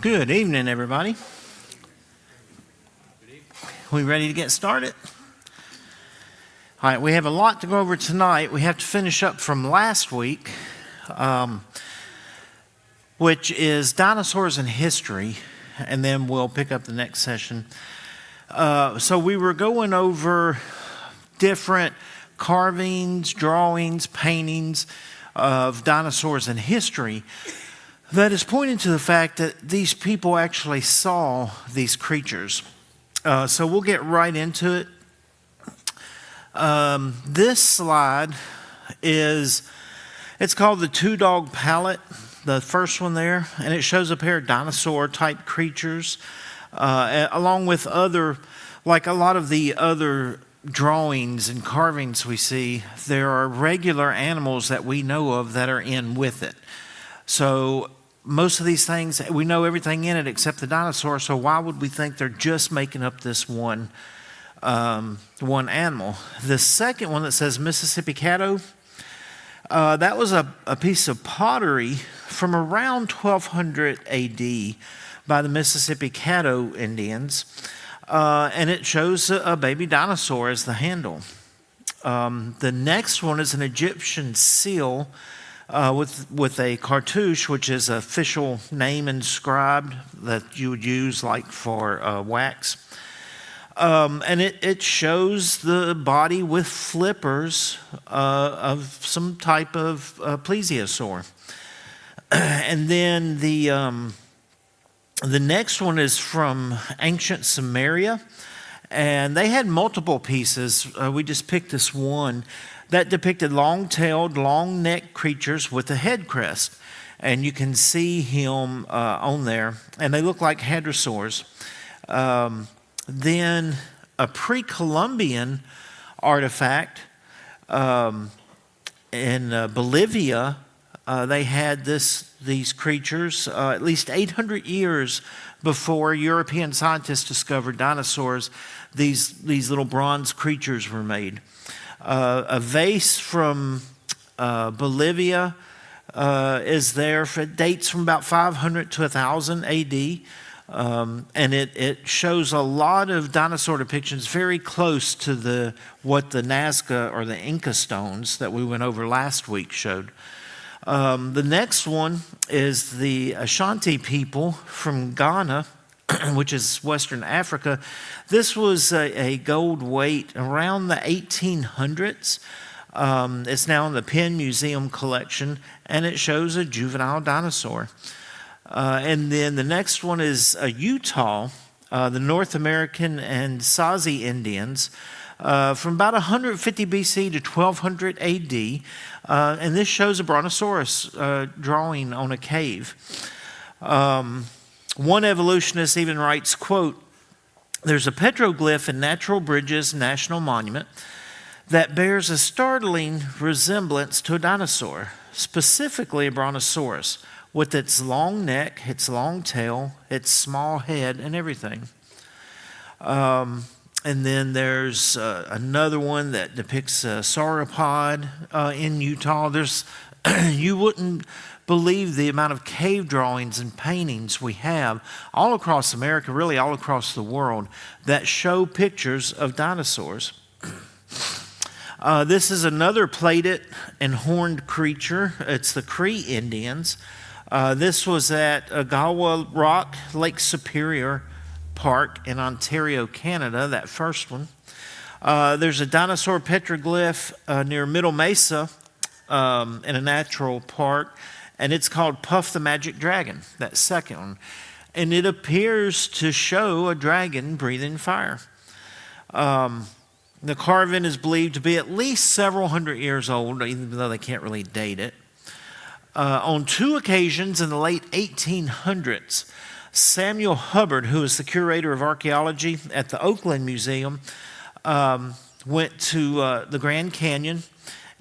Good evening, everybody. We ready to get started? All right, we have a lot to go over tonight. We have to finish up from last week, which is dinosaurs in history, and then we'll pick up the next session. So we were going over different carvings, drawings, paintings of dinosaurs in history. That is pointing to the fact that these people actually saw these creatures. So we'll get right into it. This slide it's called the two-dog palette, the first one there, and it shows a pair of dinosaur-type creatures, along with other, like a lot of the other drawings and carvings we see, there are regular animals that we know of that are in with it. So most of these things, we know everything in it except the dinosaur, so why would we think they're just making up this one animal? The second one that says Mississippi Caddo, that was a piece of pottery from around 1200 AD by the Mississippi Caddo Indians, and it shows a baby dinosaur as the handle. The next one is an Egyptian seal with a cartouche, which is an official name inscribed that you would use like for wax. And it shows the body with flippers of some type of plesiosaur. And then the next one is from ancient Samaria, and they had multiple pieces. We just picked this one that depicted long-tailed, long-necked creatures with a head crest. And you can see him on there, and they look like hadrosaurs. Then a pre-Columbian artifact in Bolivia, they had these creatures at least 800 years before European scientists discovered dinosaurs. These little bronze creatures were made. A vase from Bolivia is there. It dates from about 500 to 1000 AD. And it shows a lot of dinosaur depictions very close to what the Nazca or the Inca stones that we went over last week showed. The next one is the Ashanti people from Ghana, which is Western Africa. This was a gold weight around the 1800s. It's now in the Penn Museum collection, and it shows a juvenile dinosaur. And then the next one is Utah, the North American and Sazi Indians, from about 150 BC to 1200 AD. And this shows a brontosaurus drawing on a cave. One evolutionist even writes, quote, "There's a petroglyph in Natural Bridges National Monument that bears a startling resemblance to a dinosaur, specifically a brontosaurus, with its long neck, its long tail, its small head, and everything." And then there's another one that depicts a sauropod in Utah. You wouldn't believe the amount of cave drawings and paintings we have all across America, really all across the world, that show pictures of dinosaurs. This is another plated and horned creature. It's the Cree Indians. This was at Agawa Rock, Lake Superior Park in Ontario, Canada, that first one. There's a dinosaur petroglyph near Middle Mesa in a natural park, and it's called Puff the Magic Dragon, that second one. And it appears to show a dragon breathing fire. The carving is believed to be at least several hundred years old, even though they can't really date it. On two occasions in the late 1800s, Samuel Hubbard, who is the curator of archaeology at the Oakland Museum, went to the Grand Canyon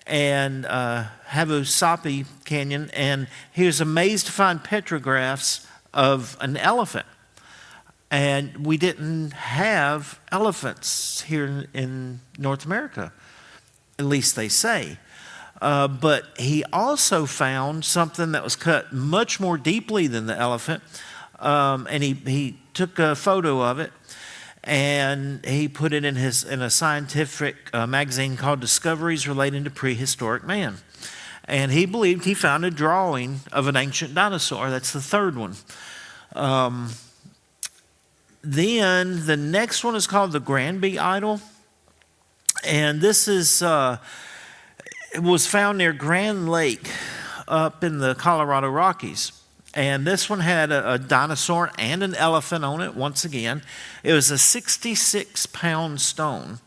and Havasupai Canyon, and he was amazed to find petrographs of an elephant. And we didn't have elephants here in North America, at least they say. But he also found something that was cut much more deeply than the elephant, and he took a photo of it, and he put it in a scientific magazine called Discoveries Relating to Prehistoric Man. And he believed he found a drawing of an ancient dinosaur. That's the third one. Then the next one is called the Granby Idol. And this it was found near Grand Lake up in the Colorado Rockies. And this one had a dinosaur and an elephant on it once again. It was a 66-pound stone,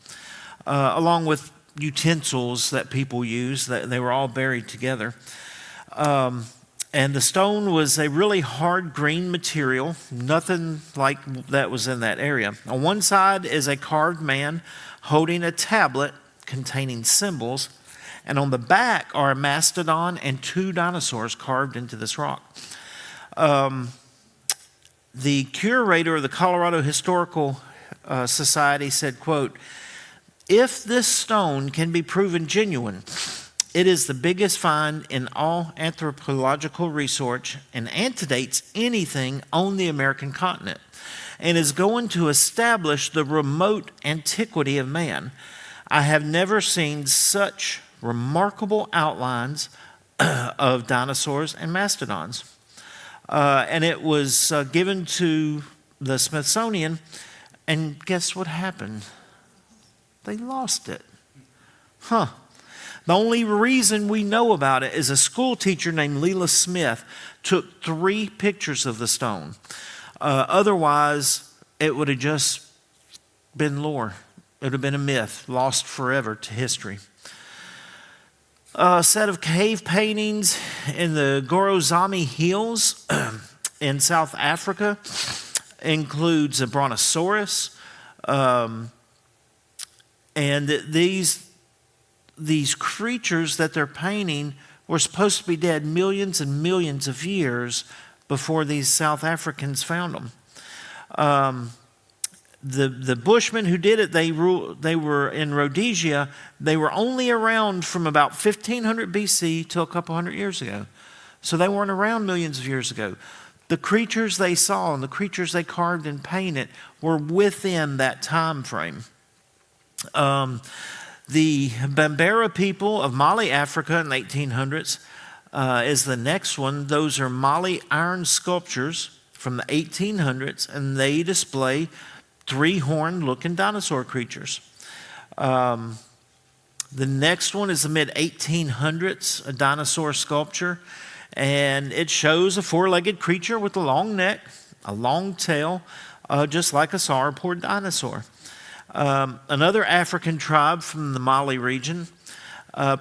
along with utensils that people used. That they were all buried together. And the stone was a really hard green material. Nothing like that was in that area. On one side is a carved man holding a tablet containing symbols. And on the back are a mastodon and 2 dinosaurs carved into this rock. The curator of the Colorado Historical Society said, quote, "If this stone can be proven genuine, it is the biggest find in all anthropological research and antedates anything on the American continent, and is going to establish the remote antiquity of man. I have never seen such remarkable outlines of dinosaurs and mastodons." And it was given to the Smithsonian, and guess what happened? They lost it. The only reason we know about it is a school teacher named Leela Smith took 3 pictures of the stone. Otherwise, it would have just been lore. It would have been a myth, lost forever to history. A set of cave paintings in the Gorozami Hills in South Africa includes a brontosaurus, and these creatures that they're painting were supposed to be dead millions and millions of years before these South Africans found them. The Bushmen who did it, they were in Rhodesia. They were only around from about 1500 BC to a couple hundred years ago. So they weren't around millions of years ago. The creatures they saw and the creatures they carved and painted were within that time frame. The Bambara people of Mali, Africa in the 1800s is the next one. Those are Mali iron sculptures from the 1800s, and they display 3-horned looking dinosaur creatures. The next one is the mid-1800s, a dinosaur sculpture, and it shows a 4-legged creature with a long neck, a long tail, just like a sauropod dinosaur. Another African tribe from the Mali region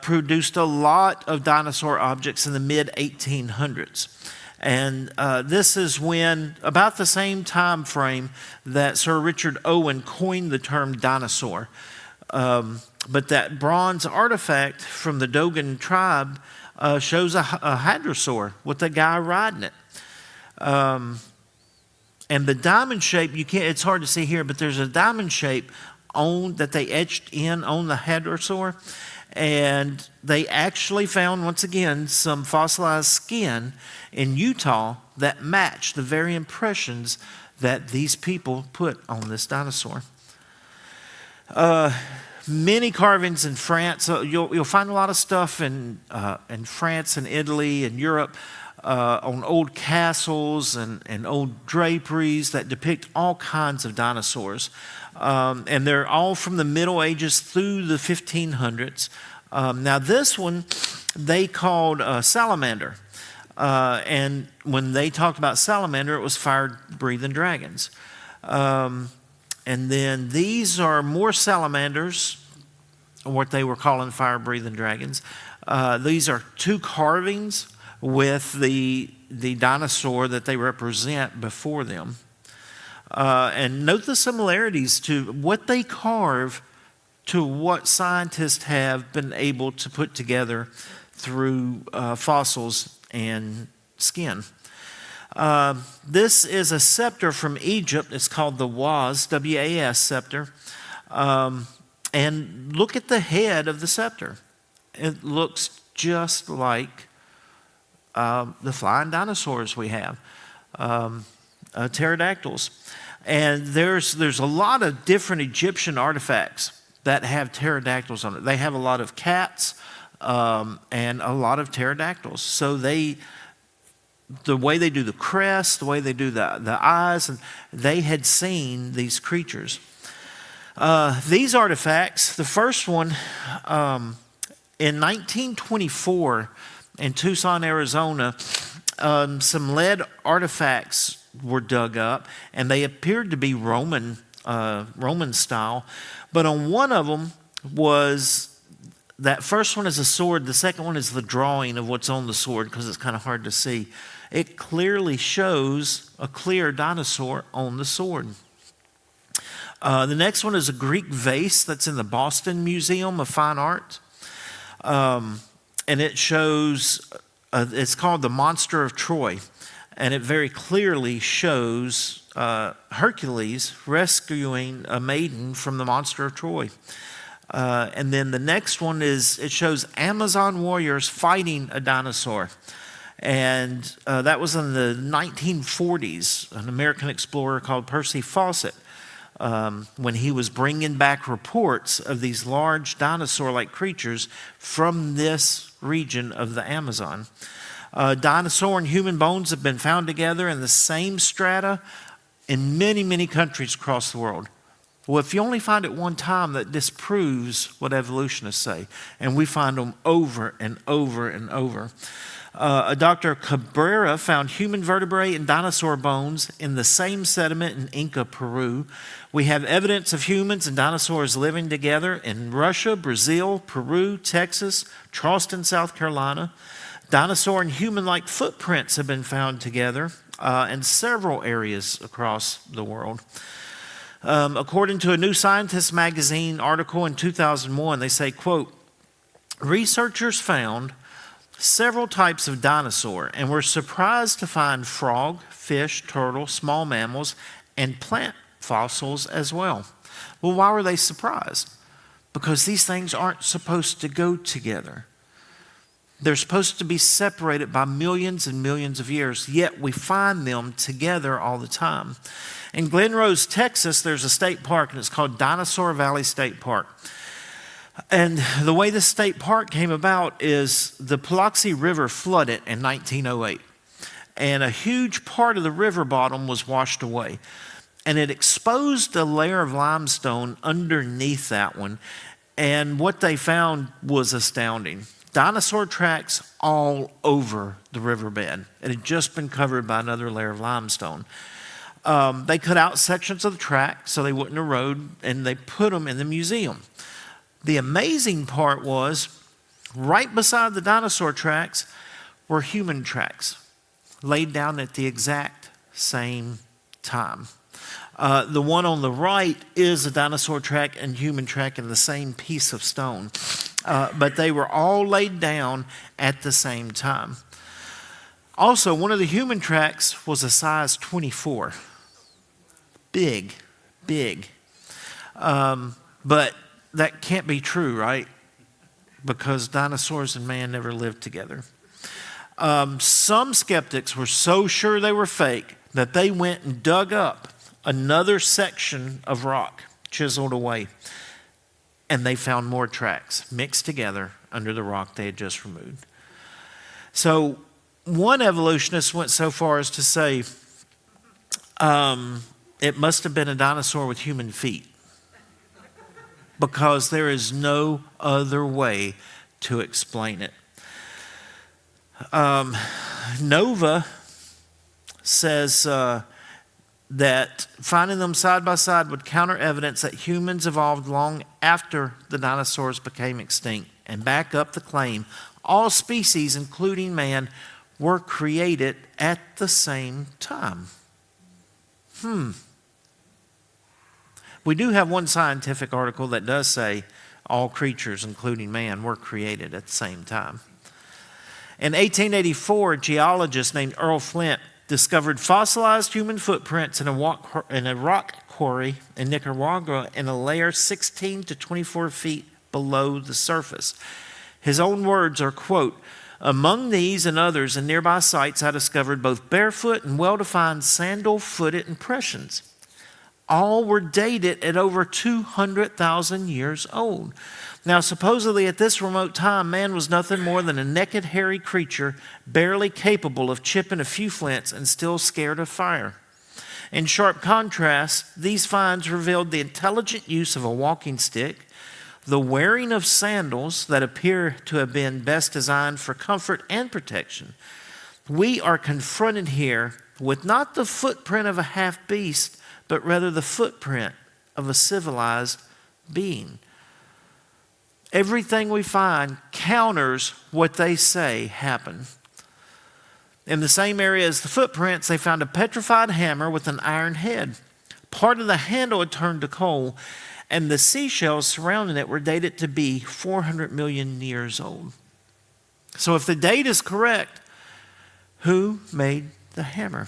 produced a lot of dinosaur objects in the mid-1800s. And this is when, about the same time frame that Sir Richard Owen coined the term dinosaur. But that bronze artifact from the Dogon tribe shows a hadrosaur with a guy riding it. And the diamond shape, it's hard to see here, but there's a diamond shape that they etched in on the hadrosaur. And they actually found, once again, some fossilized skin in Utah that matched the very impressions that these people put on this dinosaur. Many carvings in France. You'll find a lot of stuff in France and Italy and Europe on old castles and old draperies that depict all kinds of dinosaurs. And they're all from the Middle Ages through the 1500s. Now this one they called salamander. And when they talked about salamander, it was fire-breathing dragons. And then these are more salamanders, what they were calling fire-breathing dragons. These are 2 carvings with the dinosaur that they represent before them. And note the similarities to what they carve to what scientists have been able to put together through fossils and skin. This is a scepter from Egypt. It's called the Was, W-A-S scepter. And look at the head of the scepter. It looks just like the flying dinosaurs we have. pterodactyls. And there's a lot of different Egyptian artifacts that have pterodactyls on it. They have a lot of cats and a lot of pterodactyls. So the way they do the crest, the way they do the eyes, and they had seen these creatures. These artifacts, the first one in 1924 in Tucson, Arizona, some lead artifacts were dug up, and they appeared to be Roman style. But on one of them was, that first one is a sword, the second one is the drawing of what's on the sword, because it's kind of hard to see. It clearly shows a clear dinosaur on the sword. The next one is a Greek vase that's in the Boston Museum of Fine Art. And it shows, it's called the Monster of Troy. And it very clearly shows Hercules rescuing a maiden from the monster of Troy. And then the next one it shows Amazon warriors fighting a dinosaur. And that was in the 1940s, an American explorer called Percy Fawcett, when he was bringing back reports of these large dinosaur-like creatures from this region of the Amazon. Dinosaur and human bones have been found together in the same strata in many, many countries across the world. Well, if you only find it one time, that disproves what evolutionists say. And we find them over and over and over. Dr. Cabrera found human vertebrae and dinosaur bones in the same sediment in Inca, Peru. We have evidence of humans and dinosaurs living together in Russia, Brazil, Peru, Texas, Charleston, South Carolina. Dinosaur and human-like footprints have been found together in several areas across the world. According to a New Scientist magazine article in 2001, they say, quote, researchers found several types of dinosaur and were surprised to find frog, fish, turtle, small mammals, and plant fossils as well. Well, why were they surprised? Because these things aren't supposed to go together. They're supposed to be separated by millions and millions of years, yet we find them together all the time. In Glen Rose, Texas, there's a state park, and it's called Dinosaur Valley State Park. And the way this state park came about is the Biloxi River flooded in 1908. And a huge part of the river bottom was washed away. And it exposed a layer of limestone underneath that one. And what they found was astounding. Dinosaur tracks all over the riverbed. It had just been covered by another layer of limestone. They cut out sections of the track so they wouldn't erode, and they put them in the museum. The amazing part was, right beside the dinosaur tracks were human tracks, laid down at the exact same time. The one on the right is a dinosaur track and human track in the same piece of stone. But they were all laid down at the same time. Also, one of the human tracks was a size 24. Big. But that can't be true, right? Because dinosaurs and man never lived together. Some skeptics were so sure they were fake that they went and dug up another section of rock, chiseled away. And they found more tracks mixed together under the rock they had just removed. So one evolutionist went so far as to say it must have been a dinosaur with human feet, because there is no other way to explain it. Nova says that finding them side by side would counter evidence that humans evolved long after the dinosaurs became extinct, and back up the claim all species, including man, were created at the same time. We do have one scientific article that does say all creatures, including man, were created at the same time. In 1884, a geologist named Earl Flint discovered fossilized human footprints in a rock quarry in Nicaragua in a layer 16 to 24 feet below the surface. His own words are, quote, Among these and others in nearby sites, I discovered both barefoot and well-defined sandal-footed impressions. All were dated at over 200,000 years old. Now, supposedly at this remote time, man was nothing more than a naked, hairy creature, barely capable of chipping a few flints and still scared of fire. In sharp contrast, these finds revealed the intelligent use of a walking stick, the wearing of sandals that appear to have been best designed for comfort and protection. We are confronted here with not the footprint of a half-beast, but rather the footprint of a civilized being. Everything we find counters what they say happened. In the same area as the footprints, they found a petrified hammer with an iron head. Part of the handle had turned to coal, and the seashells surrounding it were dated to be 400 million years old. So if the date is correct, who made the hammer?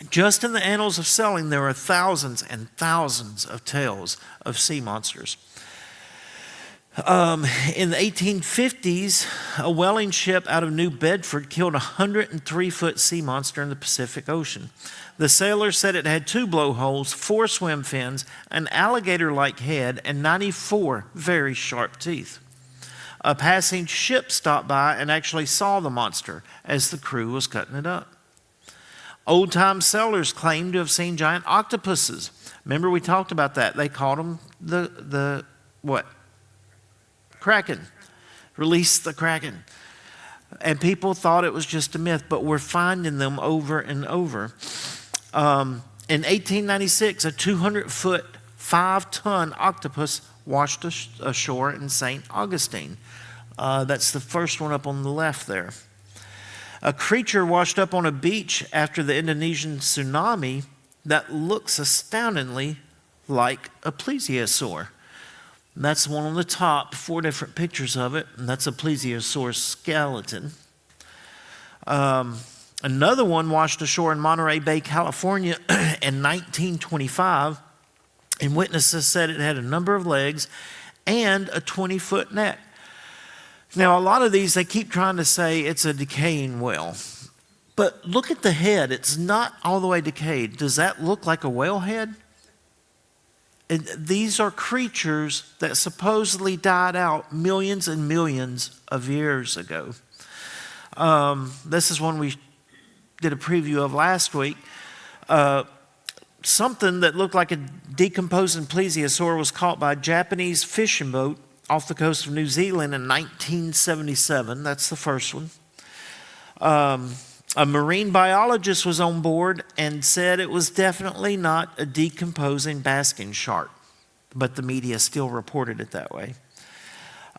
Just in the annals of sailing, there are thousands and thousands of tales of sea monsters. In the 1850s, a whaling ship out of New Bedford killed a 103-foot sea monster in the Pacific Ocean. The sailors said it had 2 blowholes, 4 swim fins, an alligator-like head, and 94 very sharp teeth. A passing ship stopped by and actually saw the monster as the crew was cutting it up. Old-time sailors claimed to have seen giant octopuses. Remember we talked about that. They called them the what? Kraken. Release the Kraken. And people thought it was just a myth, but we're finding them over and over. In 1896, a 200-foot, 5-ton octopus washed ashore in St. Augustine. That's the first one up on the left there. A creature washed up on a beach after the Indonesian tsunami that looks astoundingly like a plesiosaur. And that's the one on the top, 4 different pictures of it, and that's a plesiosaur skeleton. Another one washed ashore in Monterey Bay, California in 1925, and witnesses said it had a number of legs and a 20-foot neck. Now, a lot of these, they keep trying to say it's a decaying whale. But look at the head. It's not all the way decayed. Does that look like a whale head? And these are creatures that supposedly died out millions and millions of years ago. This is one we did a preview of last week. Something that looked like a decomposing plesiosaur was caught by a Japanese fishing boat off the coast of New Zealand in 1977. That's the first one. A marine biologist was on board and said it was definitely not a decomposing basking shark, but the media still reported it that way.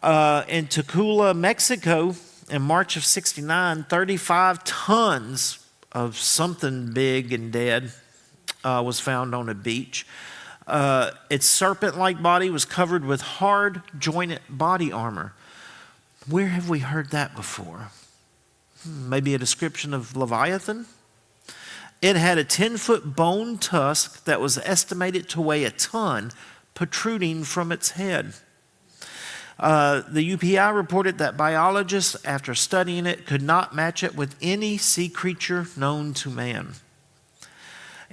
In Tocula, Mexico, in March of '69, 35 tons of something big and dead was found on a beach. Its serpent-like body was covered with hard, jointed body armor. Where have we heard that before? Maybe a description of Leviathan? It had a 10-foot bone tusk that was estimated to weigh a ton protruding from its head. The UPI reported that biologists, after studying it, could not match it with any sea creature known to man.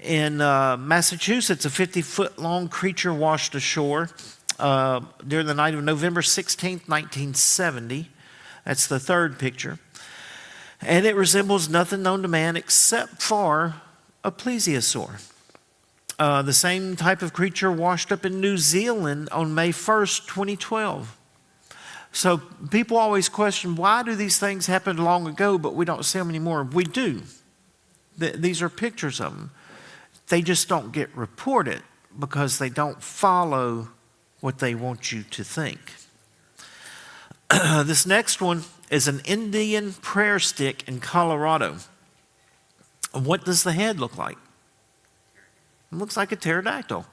In Massachusetts, a 50-foot-long creature washed ashore during the night of November 16th, 1970. That's the third picture. And it resembles nothing known to man except for a plesiosaur. The same type of creature washed up in New Zealand on May 1st, 2012. So people always question, why do these things happen long ago, but we don't see them anymore? We do. These are pictures of them. They just don't get reported because they don't follow what they want you to think. This next one is an Indian prayer stick in Colorado. What does the head look like? It looks like a pterodactyl.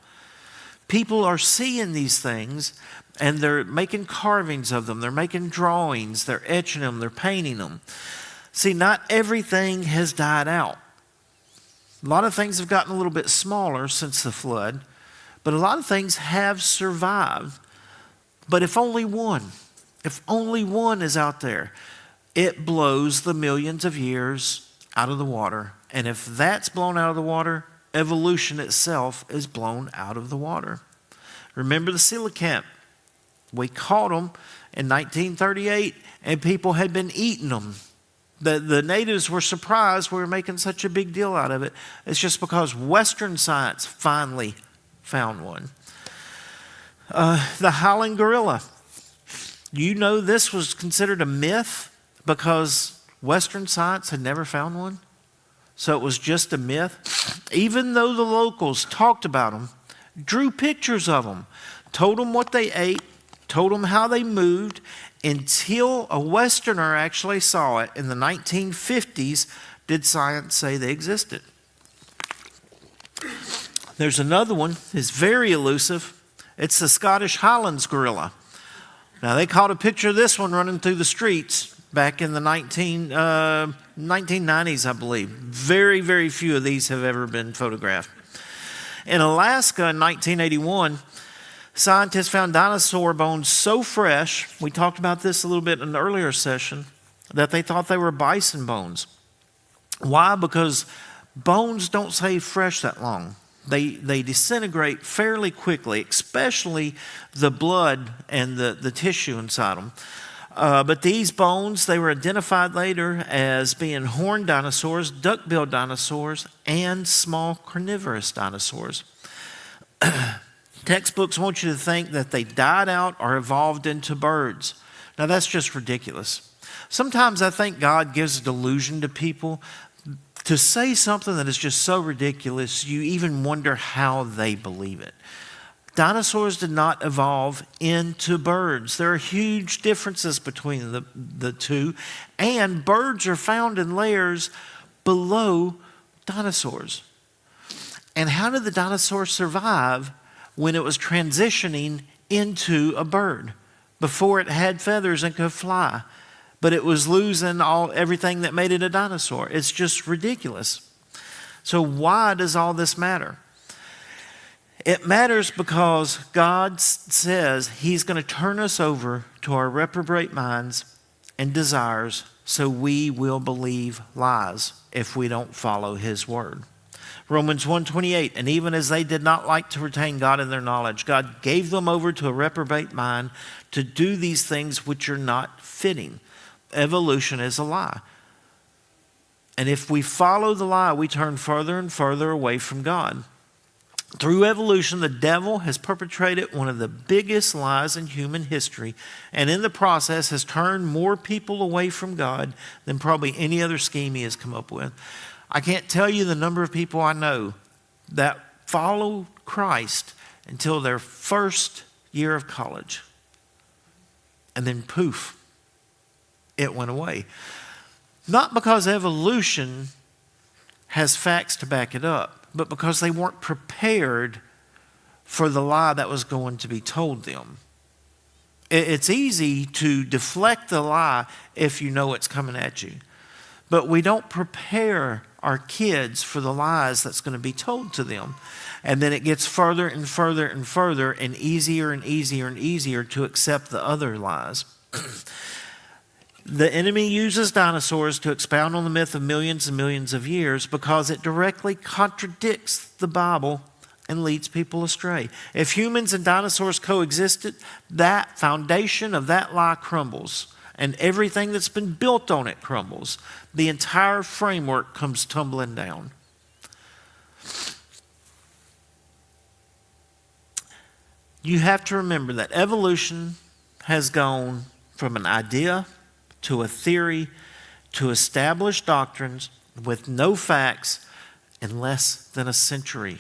People are seeing these things and they're making carvings of them. They're making drawings. They're etching them. They're painting them. See, not everything has died out. A lot of things have gotten a little bit smaller since the flood, but a lot of things have survived. But if only one, if only one is out there, it blows the millions of years out of the water. And if that's blown out of the water, evolution itself is blown out of the water. Remember the coelacanth? We caught them in 1938, and people had been eating them. The natives were surprised we were making such a big deal out of it. It's just because Western science finally found one. The howling gorilla. You know this was considered a myth because Western science had never found one. So it was just a myth. Even though the locals talked about them, drew pictures of them, told them what they ate, told them how they moved, until a Westerner actually saw it in the 1950s, did science say they existed. There's another one, it's very elusive. It's the Scottish Highlands gorilla. Now they caught a picture of this one running through the streets back in the 1990s, I believe. Very, very few of these have ever been photographed. In Alaska in 1981, scientists found dinosaur bones so fresh, we talked about this a little bit in an earlier session, that they thought they were bison bones. Why? Because bones don't stay fresh that long. They disintegrate fairly quickly, especially the blood and the tissue inside them. But these bones, they were identified later as being horned dinosaurs, duck-billed dinosaurs, and small carnivorous dinosaurs. Textbooks want you to think that they died out or evolved into birds. Now that's just ridiculous. Sometimes I think God gives a delusion to people to say something that is just so ridiculous, you even wonder how they believe it. Dinosaurs did not evolve into birds. There are huge differences between the two, and birds are found in layers below dinosaurs. And how did the dinosaur survive when it was transitioning into a bird? Before it had feathers and could fly, but it was losing everything that made it a dinosaur. It's just ridiculous. So why does all this matter? It matters because God says He's going to turn us over to our reprobate minds and desires, so we will believe lies if we don't follow His word. Romans 1:28, and even as they did not like to retain God in their knowledge, God gave them over to a reprobate mind to do these things which are not fitting. Evolution is a lie. And if we follow the lie, we turn further and further away from God. Through evolution, the devil has perpetrated one of the biggest lies in human history, and in the process has turned more people away from God than probably any other scheme he has come up with. I can't tell you the number of people I know that follow Christ until their first year of college. And then poof, it went away. Not because evolution has facts to back it up, but because they weren't prepared for the lie that was going to be told them. It's easy to deflect the lie if you know it's coming at you. But we don't prepare our kids for the lies that's going to be told to them. And then it gets further and further and further and easier and easier and easier to accept the other lies. The enemy uses dinosaurs to expound on the myth of millions and millions of years because it directly contradicts the Bible and leads people astray. If humans and dinosaurs coexisted, that foundation of that lie crumbles. And everything that's been built on it crumbles. The entire framework comes tumbling down. You have to remember that evolution has gone from an idea to a theory to established doctrines with no facts in less than a century.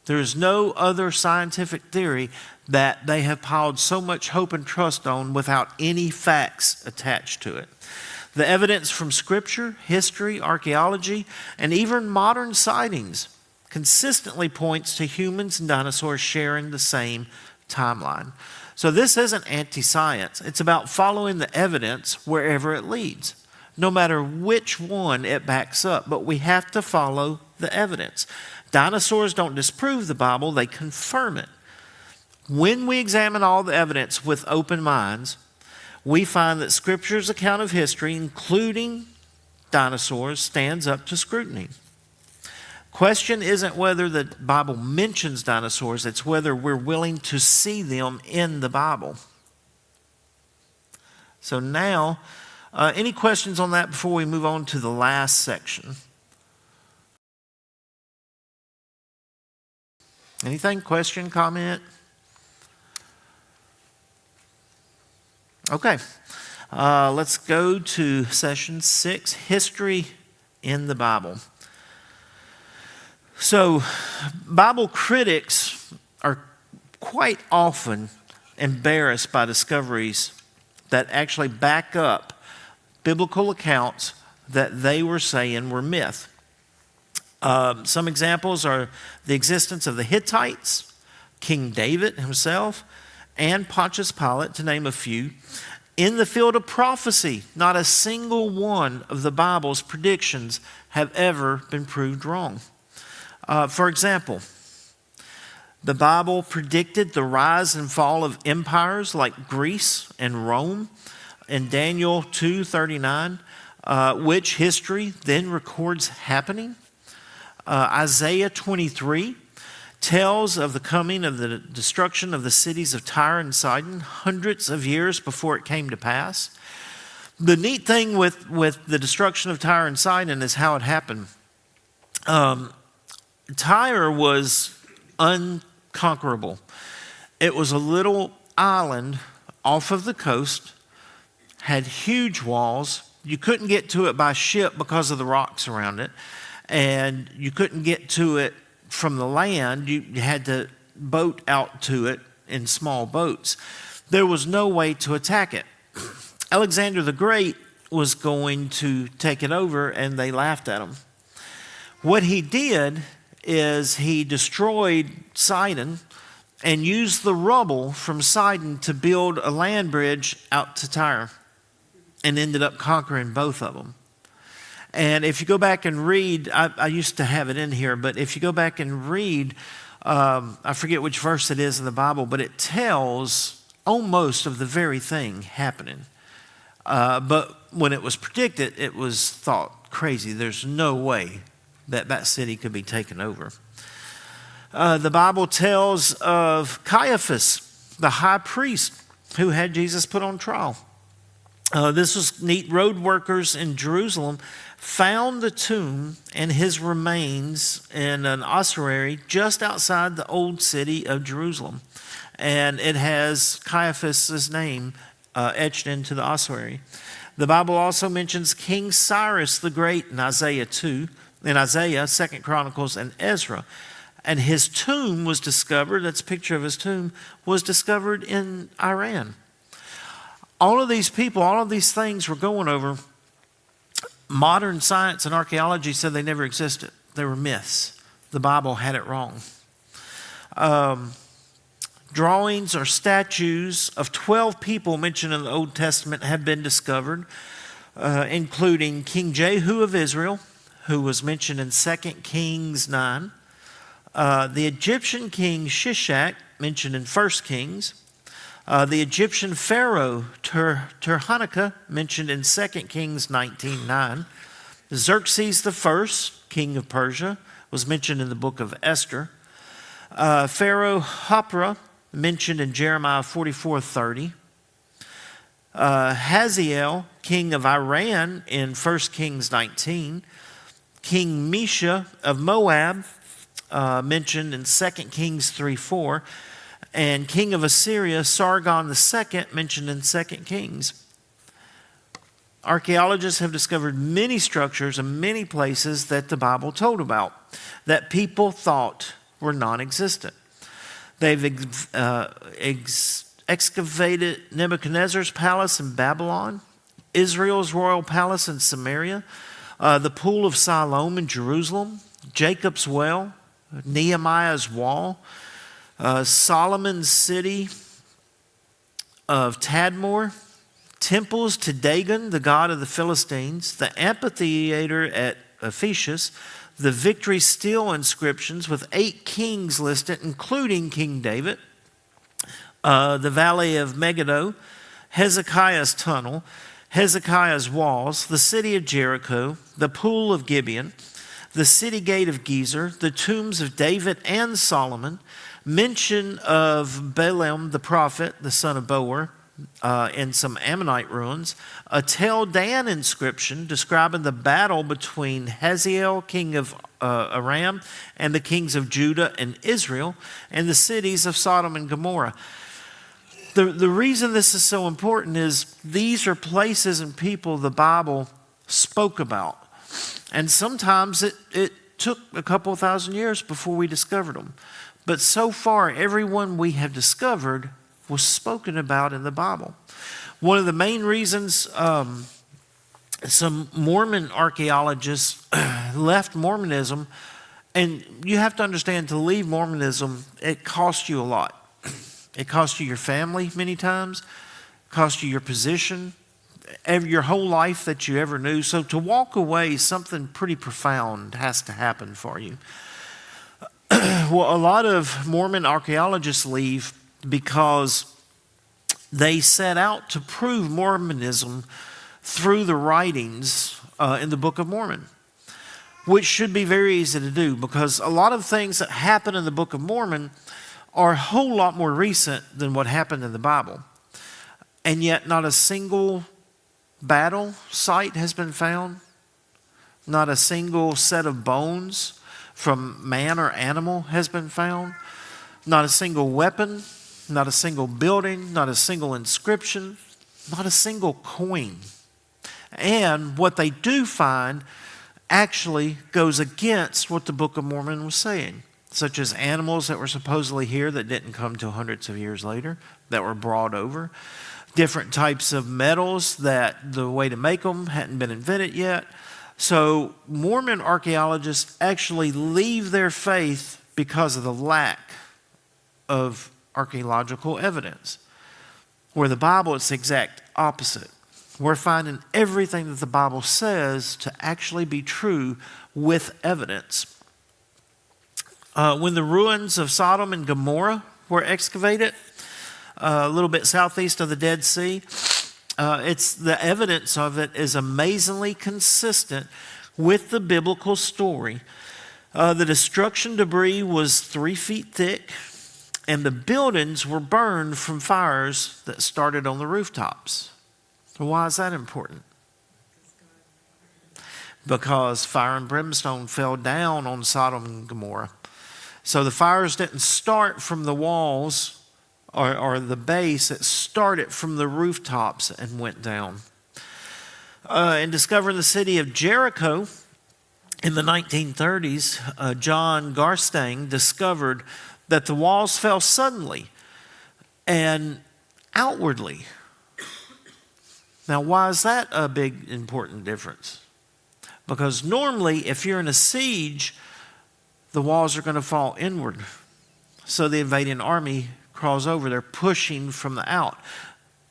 There is no other scientific theory that they have piled so much hope and trust on without any facts attached to it. The evidence from Scripture, history, archaeology, and even modern sightings consistently points to humans and dinosaurs sharing the same timeline. So this isn't anti-science. It's about following the evidence wherever it leads, no matter which one it backs up. But we have to follow the evidence. Dinosaurs don't disprove the Bible, they confirm it. When we examine all the evidence with open minds, we find that Scripture's account of history, including dinosaurs, stands up to scrutiny. Question isn't whether the Bible mentions dinosaurs, it's whether we're willing to see them in the Bible. So now, any questions on that before we move on to the last section? Anything? Question, comment? Okay, let's go to session 6, History in the Bible. So, Bible critics are quite often embarrassed by discoveries that actually back up biblical accounts that they were saying were myth. Some examples are the existence of the Hittites, King David himself, and Pontius Pilate, to name a few. In the field of prophecy, not a single one of the Bible's predictions have ever been proved wrong. For example, the Bible predicted the rise and fall of empires like Greece and Rome in Daniel 2:39, which history then records happening. Isaiah 23 tells of the coming of the destruction of the cities of Tyre and Sidon hundreds of years before it came to pass. The neat thing with the destruction of Tyre and Sidon is how it happened. Tyre was unconquerable. It was a little island off of the coast, had huge walls. You couldn't get to it by ship because of the rocks around it, and you couldn't get to it from the land. You had to boat out to it in small boats. There was no way to attack it. Alexander the Great was going to take it over, and they laughed at him. What he did is he destroyed Sidon and used the rubble from Sidon to build a land bridge out to Tyre, and ended up conquering both of them. And if you go back and read, I used to have it in here, but if you go back and read, I forget which verse it is in the Bible, but it tells almost of the very thing happening. But when it was predicted, it was thought crazy. There's no way that that city could be taken over. The Bible tells of Caiaphas, the high priest who had Jesus put on trial. This was neat. Road workers in Jerusalem found the tomb and his remains in an ossuary just outside the old city of Jerusalem. And it has Caiaphas' name etched into the ossuary. The Bible also mentions King Cyrus the Great in Isaiah 2, in Isaiah, 2 Chronicles, and Ezra. And his tomb was discovered, that's a picture of his tomb, was discovered in Iran. All of these people, all of these things we're going over, modern science and archaeology said they never existed. They were myths. The Bible had it wrong. Drawings or statues of 12 people mentioned in the Old Testament have been discovered, including King Jehu of Israel, who was mentioned in 2 Kings 9. The Egyptian king Shishak, mentioned in 1 Kings. The Egyptian pharaoh Tirhanakah, mentioned in 2 Kings 19:9. Xerxes I, king of Persia, was mentioned in the book of Esther. Pharaoh Hophra, mentioned in Jeremiah 44:30. Hazael, king of Iran, in 1 Kings 19. King Mesha of Moab, mentioned in 2 Kings 3:4. And king of Assyria, Sargon II, mentioned in 2 Kings. Archaeologists have discovered many structures and many places that the Bible told about that people thought were non-existent. They've excavated Nebuchadnezzar's palace in Babylon, Israel's royal palace in Samaria, the pool of Siloam in Jerusalem, Jacob's well, Nehemiah's wall, Solomon's city of Tadmor, temples to Dagon, the god of the Philistines, the amphitheater at Ephesus, the victory steel inscriptions with 8 kings listed, including King David, the Valley of Megiddo, Hezekiah's tunnel, Hezekiah's walls, the city of Jericho, the pool of Gibeon, the city gate of Gezer, the tombs of David and Solomon, mention of Balaam the prophet, the son of Beor, in some Ammonite ruins, a Tel Dan inscription describing the battle between Hazael, king of Aram, and the kings of Judah and Israel, and the cities of Sodom and Gomorrah. The reason this is so important is these are places and people the Bible spoke about. And sometimes it took a couple of thousand years before we discovered them. But so far, everyone we have discovered was spoken about in the Bible. One of the main reasons some Mormon archaeologists left Mormonism, and you have to understand, to leave Mormonism, it costs you a lot. It costs you your family many times, costs you your position, your whole life that you ever knew. So to walk away, something pretty profound has to happen for you. Well, a lot of Mormon archaeologists leave because they set out to prove Mormonism through the writings in the Book of Mormon, which should be very easy to do because a lot of things that happen in the Book of Mormon are a whole lot more recent than what happened in the Bible. And yet not a single battle site has been found, not a single set of bones from man or animal has been found, not a single weapon, not a single building, not a single inscription, not a single coin. And what they do find actually goes against what the Book of Mormon was saying, such as animals that were supposedly here that didn't come till hundreds of years later, that were brought over, different types of metals that the way to make them hadn't been invented yet. So Mormon archaeologists actually leave their faith because of the lack of archaeological evidence. Where the Bible, it's the exact opposite. We're finding everything that the Bible says to actually be true with evidence. When the ruins of Sodom and Gomorrah were excavated, a little bit southeast of the Dead Sea, the evidence of it is amazingly consistent with the biblical story. The destruction debris was 3 feet thick, and the buildings were burned from fires that started on the rooftops. So why is that important? Because fire and brimstone fell down on Sodom and Gomorrah. So the fires didn't start from the walls or the base, it started from the rooftops and went down. In discovering the city of Jericho in the 1930s, John Garstang discovered that the walls fell suddenly and outwardly. Now, why is that a big, important difference? Because normally, if you're in a siege, the walls are going to fall inward. So the invading army crawls over. They're pushing from the out.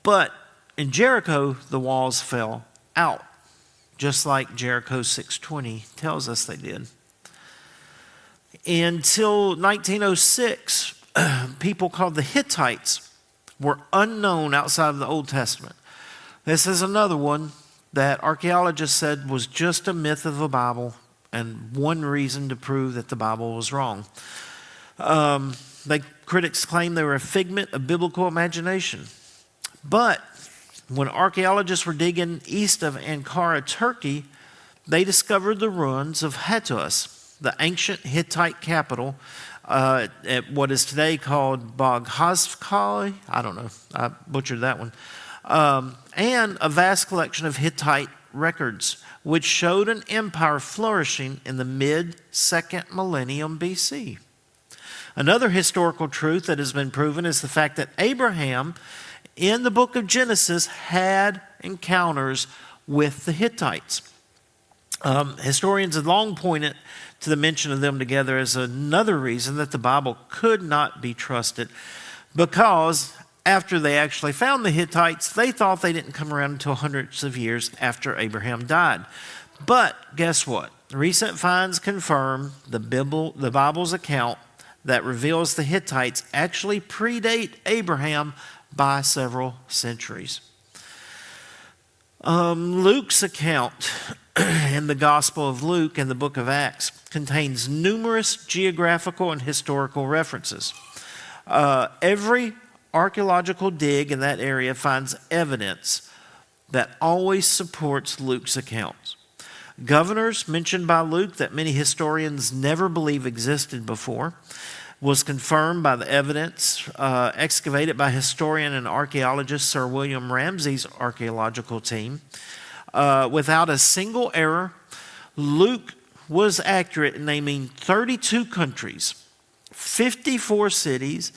But in Jericho, the walls fell out, just like Jericho 6:20 tells us they did. Until 1906, people called the Hittites were unknown outside of the Old Testament. This is another one that archaeologists said was just a myth of the Bible and one reason to prove that the Bible was wrong. Critics claim they were a figment of biblical imagination. But when archaeologists were digging east of Ankara, Turkey, they discovered the ruins of Hattusa, the ancient Hittite capital, at what is today called Boghazkali. I don't know, I butchered that one. And a vast collection of Hittite records, which showed an empire flourishing in the mid-2nd millennium BC. Another historical truth that has been proven is the fact that Abraham, in the book of Genesis, had encounters with the Hittites. Historians have long pointed to the mention of them together as another reason that the Bible could not be trusted, because after they actually found the Hittites, they thought they didn't come around until hundreds of years after Abraham died. But guess what? Recent finds confirm the Bible's account that reveals the Hittites actually predate Abraham by several centuries. Luke's account in the Gospel of Luke and the book of Acts contains numerous geographical and historical references. Every archaeological dig in that area finds evidence that always supports Luke's accounts. Governors mentioned by Luke that many historians never believe existed before was confirmed by the evidence excavated by historian and archaeologist Sir William Ramsay's archaeological team. Without a single error, Luke was accurate in naming 32 countries, 54 cities,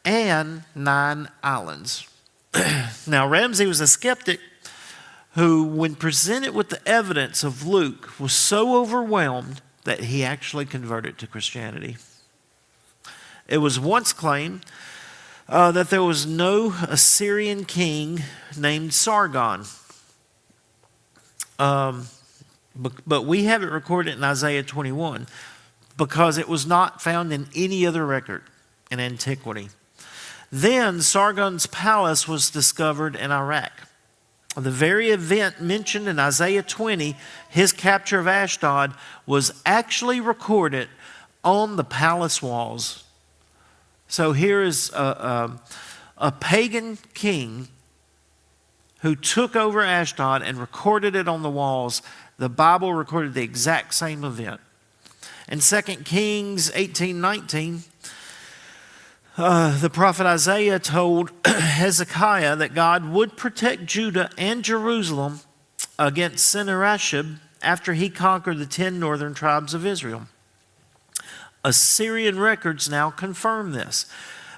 and 9 islands. Now, Ramsay was a skeptic who, when presented with the evidence of Luke, was so overwhelmed that he actually converted to Christianity. It was once claimed that there was no Assyrian king named Sargon. But we have it recorded in Isaiah 21 because it was not found in any other record in antiquity. Then Sargon's palace was discovered in Iraq. The very event mentioned in Isaiah 20, his capture of Ashdod, was actually recorded on the palace walls. So here is a pagan king who took over Ashdod and recorded it on the walls. The Bible recorded the exact same event. In 2 Kings 18:19, the prophet Isaiah told Hezekiah that God would protect Judah and Jerusalem against Sennacherib after he conquered the 10 northern tribes of Israel. Assyrian records now confirm this.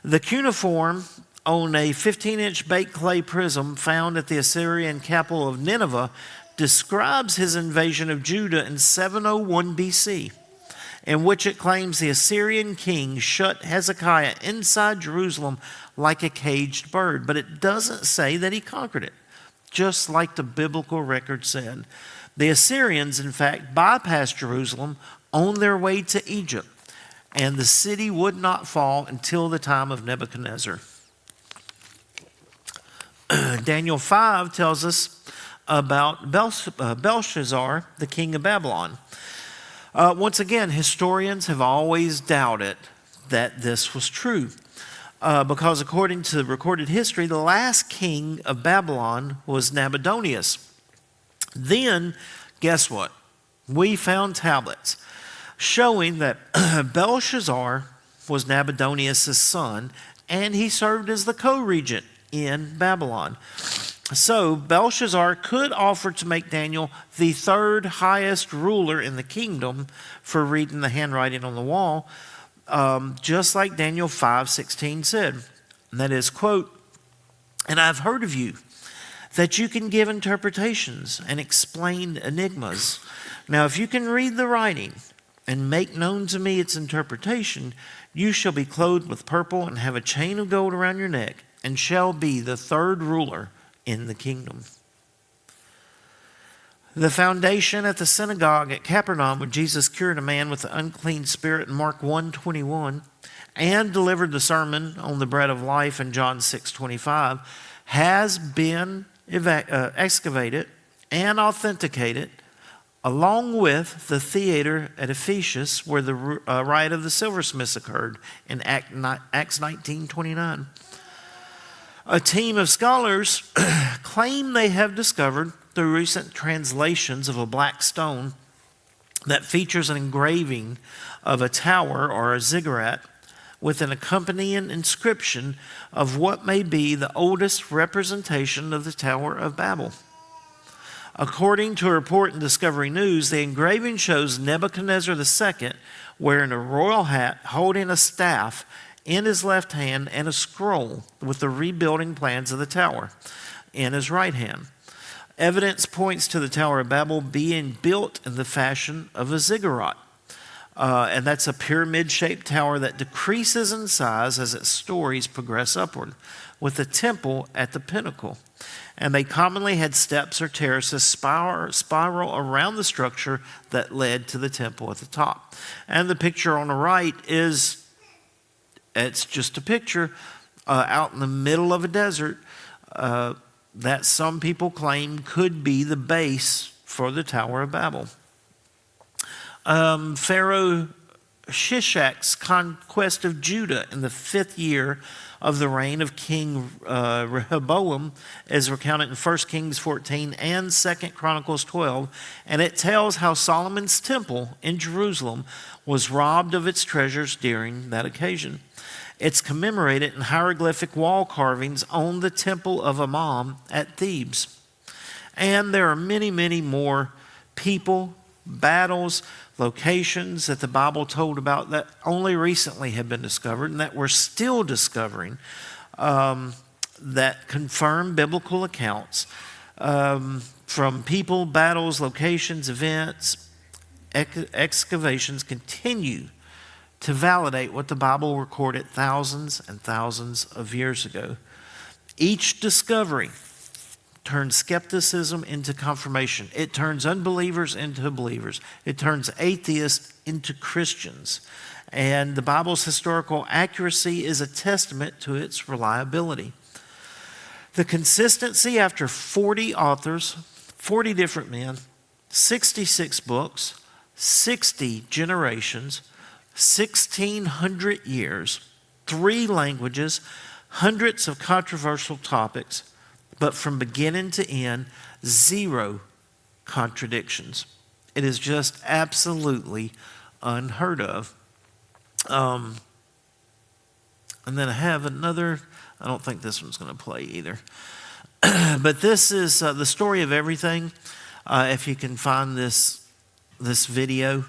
The cuneiform on a 15-inch baked clay prism found at the Assyrian capital of Nineveh describes his invasion of Judah in 701 BC, in which it claims the Assyrian king shut Hezekiah inside Jerusalem like a caged bird. But it doesn't say that he conquered it, just like the biblical record said. The Assyrians, in fact, bypassed Jerusalem on their way to Egypt, and the city would not fall until the time of Nebuchadnezzar. Daniel 5 tells us about Belshazzar, the king of Babylon. Once again, historians have always doubted that this was true because according to recorded history, the last king of Babylon was Nabonidus. Then, guess what? We found tablets showing that Belshazzar was Nabonidus' son, and he served as the co-regent in Babylon. So Belshazzar could offer to make Daniel the third highest ruler in the kingdom for reading the handwriting on the wall, just like Daniel 5:16 said. And that is, quote, "And I've heard of you, that you can give interpretations and explain enigmas. Now if you can read the writing and make known to me its interpretation, you shall be clothed with purple and have a chain of gold around your neck, and shall be the third ruler in the kingdom." The foundation at the synagogue at Capernaum, when Jesus cured a man with an unclean spirit in Mark 1:21 and delivered the sermon on the bread of life in John 6:25, has been excavated and authenticated, along with the theater at Ephesus where the riot of the silversmiths occurred in Acts 19:29. A team of scholars claim they have discovered through recent translations of a black stone that features an engraving of a tower or a ziggurat with an accompanying inscription of what may be the oldest representation of the Tower of Babel. According to a report in Discovery News, the engraving shows Nebuchadnezzar II wearing a royal hat, holding a staff in his left hand and a scroll with the rebuilding plans of the tower in his right hand. Evidence points to the Tower of Babel being built in the fashion of a ziggurat. And that's a pyramid-shaped tower that decreases in size as its stories progress upward, with the temple at the pinnacle. And they commonly had steps or terraces spiral around the structure that led to the temple at the top. And the picture on the right is It's just a picture out in the middle of a desert that some people claim could be the base for the Tower of Babel. Pharaoh Shishak's conquest of Judah in the 5th year of the reign of King Rehoboam is recounted in 1 Kings 14 and 2 Chronicles 12, and it tells how Solomon's temple in Jerusalem was robbed of its treasures during that occasion. It's commemorated in hieroglyphic wall carvings on the temple of Ammon at Thebes. And there are many, many more people, battles, locations that the Bible told about that only recently have been discovered and that we're still discovering that confirm biblical accounts from people, battles, locations, events. Excavations continue to validate what the Bible recorded thousands and thousands of years ago. Each discovery turns skepticism into confirmation. It turns unbelievers into believers. It turns atheists into Christians. And the Bible's historical accuracy is a testament to its reliability. The consistency after 40 authors, 40 different men, 66 books, 60 generations, 1,600 years, 3 languages, hundreds of controversial topics, but from beginning to end, 0 contradictions. It is just absolutely unheard of. And then I have another, I don't think this one's going to play either. But this is the story of everything. If you can find this video,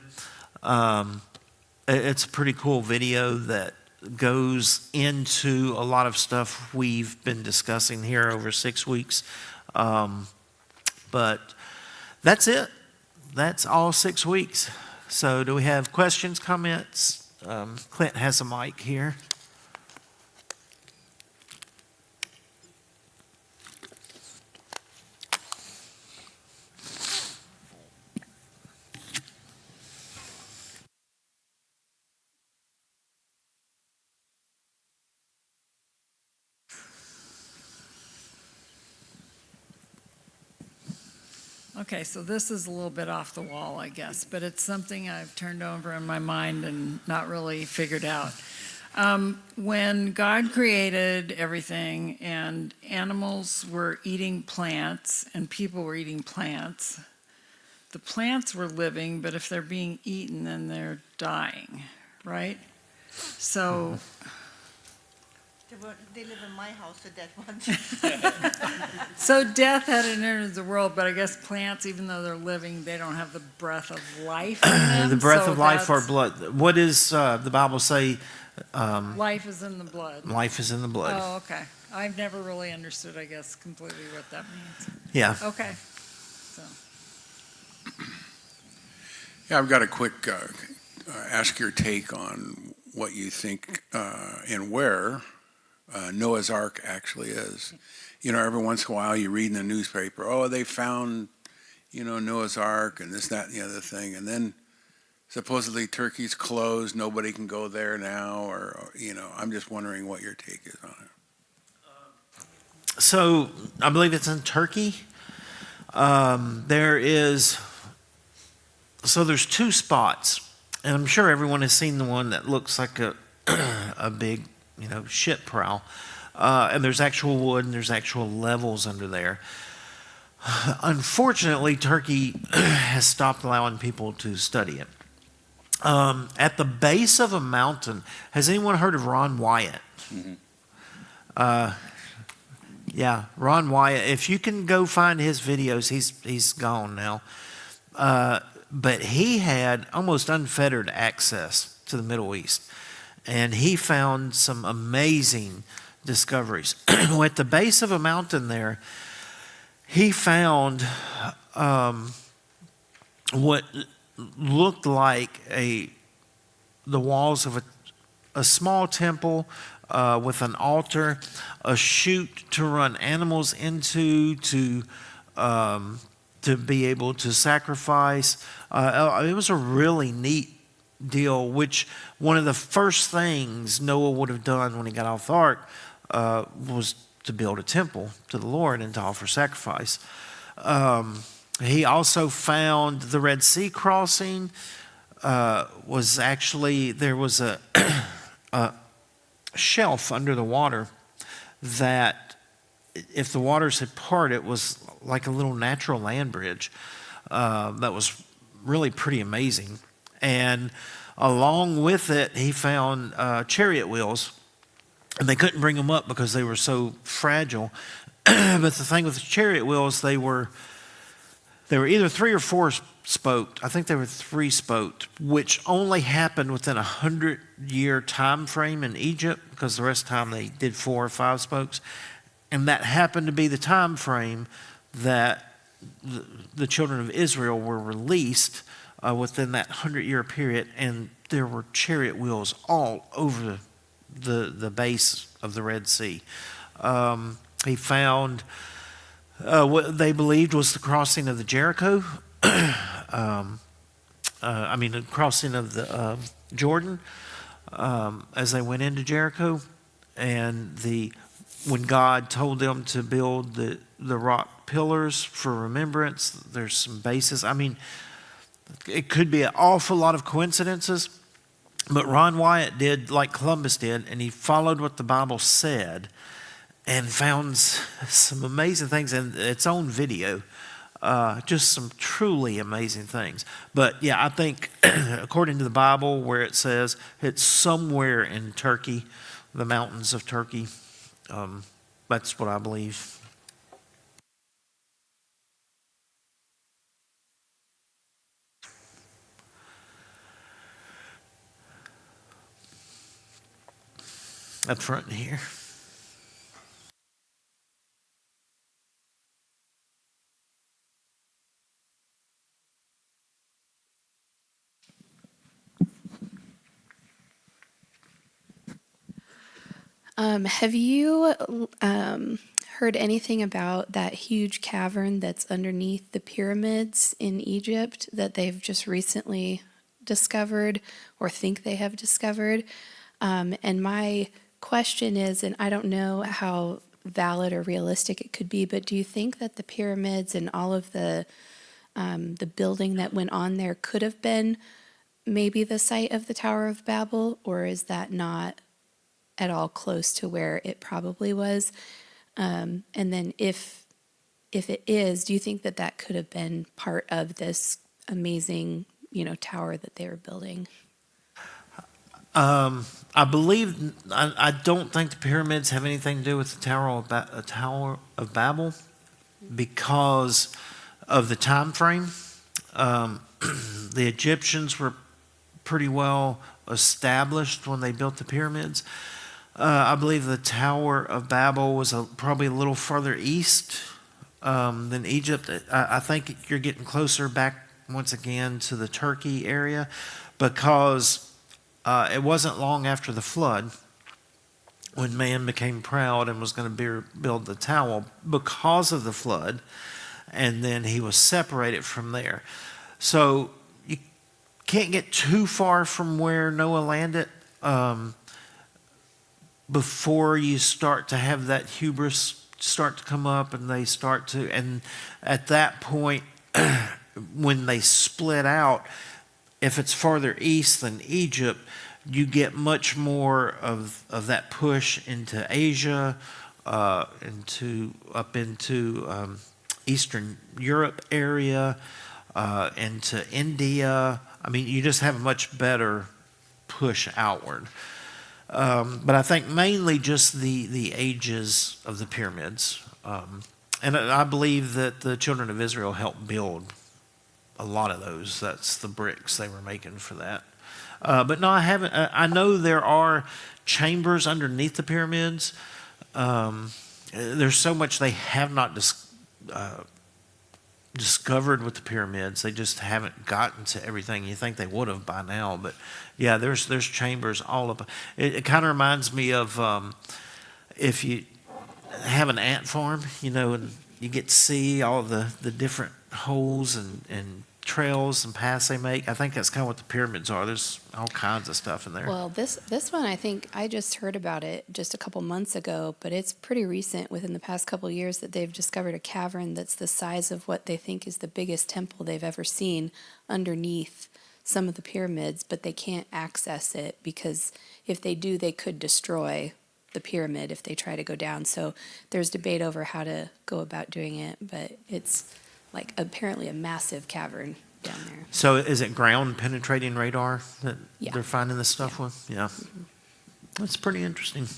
it's a pretty cool video that goes into a lot of stuff we've been discussing here over 6 weeks. But that's it. That's all 6 weeks. So do we have questions, comments? Clint has a mic here. Okay, so this is a little bit off the wall, I guess, but it's something I've turned over in my mind and not really figured out. When God created everything and animals were eating plants and people were eating plants, the plants were living, but if they're being eaten, then they're dying, right? So... They live in my house, so that one. So death hadn't entered the world, but I guess plants, even though they're living, they don't have the breath of life in them. The breath so of life or blood. What does the Bible say? Life is in the blood. Life is in the blood. Oh, okay. I've never really understood, I guess, completely what that means. Yeah. Okay. So. Yeah, I've got a quick ask your take on what you think and where Noah's Ark actually is. You know, every once in a while you read in the newspaper, oh, they found, Noah's Ark and this, that, and the other thing. And then supposedly Turkey's closed, nobody can go there now, or I'm just wondering what your take is on it. So I believe it's in Turkey. There's 2 spots, and I'm sure everyone has seen the one that looks like a big ship prow. And there's actual wood and there's actual levels under there. Unfortunately, Turkey has stopped allowing people to study it. At the base of a mountain, has anyone heard of Ron Wyatt? Mm-hmm. Yeah, Ron Wyatt. If you can go find his videos, he's gone now. But he had almost unfettered access to the Middle East. And he found some amazing discoveries. At the base of a mountain there, he found what looked like the walls of a small temple with an altar, a chute to run animals into to be able to sacrifice. It was a really neat deal, which one of the first things Noah would have done when he got off the ark was to build a temple to the Lord and to offer sacrifice. He also found the Red Sea crossing. Was actually, there was a shelf under the water that, if the waters had parted, was like a little natural land bridge. That was really pretty amazing. And along with it, he found chariot wheels, and they couldn't bring them up because they were so fragile. But the thing with the chariot wheels, they were either 3 or 4 spoked. I think they were 3 spoked, which only happened within a 100-year time frame in Egypt, because the rest of the time they did 4 or 5 spokes. And that happened to be the time frame that the children of Israel were released within that 100-year period, and there were chariot wheels all over the base of the Red Sea. He found what they believed was the crossing of the Jericho. The crossing of the Jordan as they went into Jericho, and when God told them to build the rock pillars for remembrance, there's some basis. I mean, it could be an awful lot of coincidences, but Ron Wyatt did like Columbus did, and he followed what the Bible said and found some amazing things in its own video. Just some truly amazing things. But yeah, I think according to the Bible, where it says it's somewhere in Turkey, the mountains of Turkey, that's what I believe. Up front here. Have you heard anything about that huge cavern that's underneath the pyramids in Egypt that they've just recently discovered or think they have discovered? And my question is, and I don't know how valid or realistic it could be, but do you think that the pyramids and all of the building that went on there could have been maybe the site of the Tower of Babel, or is that not at all close to where it probably was? And then if it is, do you think that that could have been part of this amazing, tower that they were building? I believe, I don't think the pyramids have anything to do with the Tower of Babel because of the time frame. The Egyptians were pretty well established when they built the pyramids. I believe the Tower of Babel was probably a little further east than Egypt. I think you're getting closer back once again to the Turkey area, because it wasn't long after the flood when man became proud and was going to build the tower because of the flood, and then he was separated from there. So you can't get too far from where Noah landed before you start to have that hubris start to come up, and they start to, and at that point, when they split out, if it's farther east than Egypt, you get much more of that push into Asia, into Eastern Europe area, into India. I mean, you just have a much better push outward. But I think mainly just the ages of the pyramids. And I believe that the children of Israel helped build a lot of those. That's the bricks they were making for that. But no, I haven't. I know there are chambers underneath the pyramids. There's so much they have not discovered with the pyramids. They just haven't gotten to everything. You think they would have by now, but yeah, there's chambers all up. It kind of reminds me of if you have an ant farm, and you get to see all the different holes and trails and paths they make. I think that's kind of what the pyramids are. There's all kinds of stuff in there. Well, this one, I think I just heard about it just a couple months ago, but it's pretty recent, within the past couple of years, that they've discovered a cavern that's the size of what they think is the biggest temple they've ever seen underneath some of the pyramids, but they can't access it because if they do, they could destroy the pyramid if they try to go down. So there's debate over how to go about doing it, but it's like apparently a massive cavern down there. So is it ground penetrating radar that Yeah. they're finding this stuff with? Yeah. That's pretty interesting.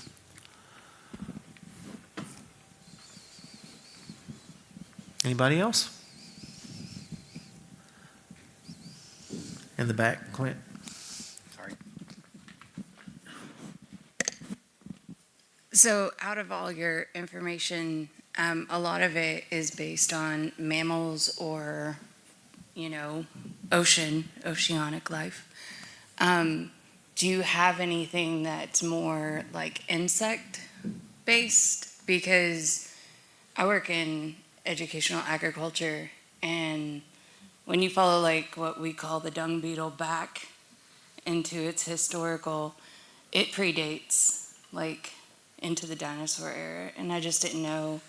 Anybody else? In the back, Clint. Sorry. So, out of all your information, a lot of it is based on mammals or, oceanic life. Do you have anything that's more like insect based? Because I work in educational agriculture, and when you follow like what we call the dung beetle back into its historical, it predates like into the dinosaur era, and I just didn't know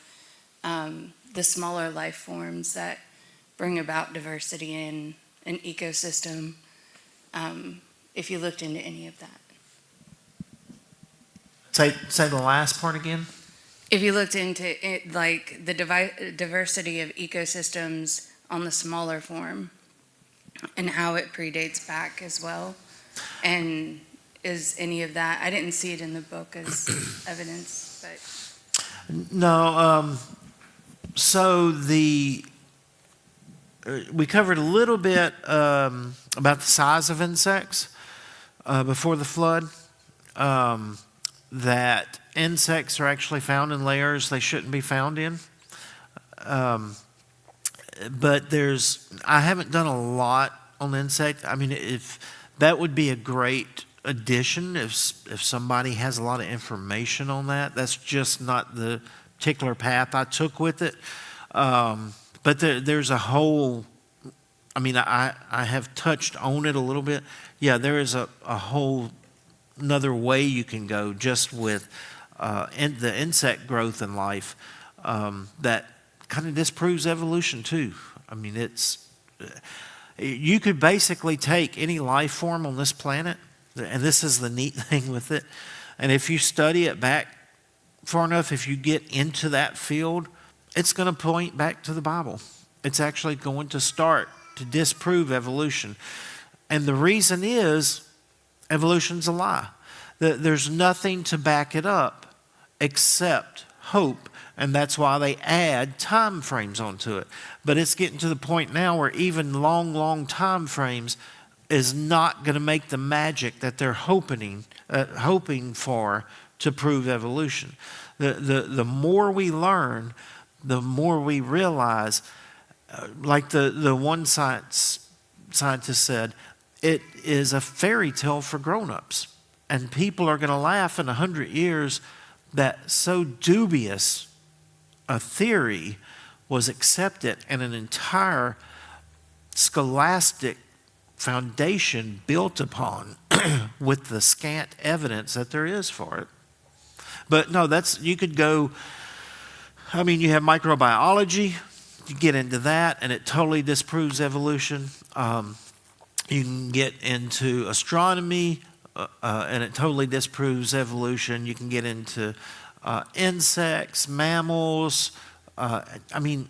the smaller life forms that bring about diversity in an ecosystem, if you looked into any of that. Say the last part again. If you looked into it, like the diversity of ecosystems on the smaller form and how it predates back as well, and is any of that, I didn't see it in the book as evidence, but. No. So we covered a little bit about the size of insects before the flood. That insects are actually found in layers they shouldn't be found in. But I haven't done a lot on insects. I mean, if that would be a great addition if somebody has a lot of information on that. That's just not the particular path I took with it. But there's a whole, I mean, I have touched on it a little bit. Yeah, there is a whole another way you can go just with the insect growth in life that kind of disproves evolution too. I mean, you could basically take any life form on this planet, and this is the neat thing with it, and if you study it back far enough, if you get into that field, it's going to point back to the Bible. It's actually going to start to disprove evolution. And the reason is evolution's a lie. There's nothing to back it up except hope. And that's why they add time frames onto it. But it's getting to the point now where even long time frames is not going to make the magic that they're hoping for to prove evolution. The more we learn, the more we realize, like the one scientist said, it is a fairy tale for grown-ups. And people are going to laugh in 100 years that so dubious a theory was accepted and an entire scholastic foundation built upon with the scant evidence that there is for it. But no, you could go, I mean, you have microbiology, you get into that, and it totally disproves evolution. You can get into astronomy, and it totally disproves evolution. You can get into insects, mammals, I mean,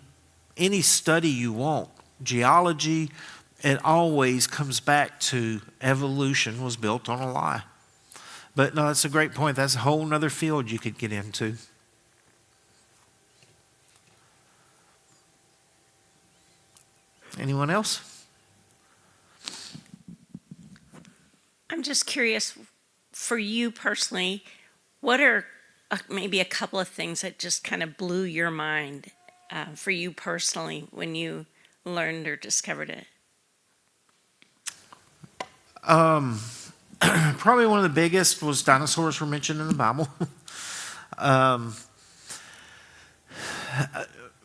any study you want, geology, it always comes back to evolution was built on a lie. But no, that's a great point. That's a whole other field you could get into. Anyone else? I'm just curious, for you personally, what are maybe a couple of things that just kind of blew your mind for you personally when you learned or discovered it? Probably one of the biggest was dinosaurs were mentioned in the Bible.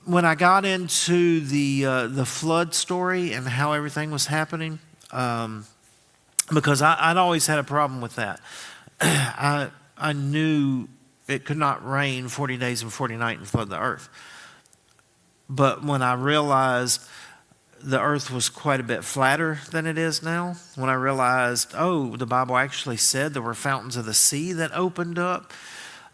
when I got into the flood story and how everything was happening, because I'd always had a problem with that. I knew it could not rain 40 days and 40 nights and flood the earth. But when I realized the earth was quite a bit flatter than it is now, when I realized, oh, the Bible actually said there were fountains of the sea that opened up,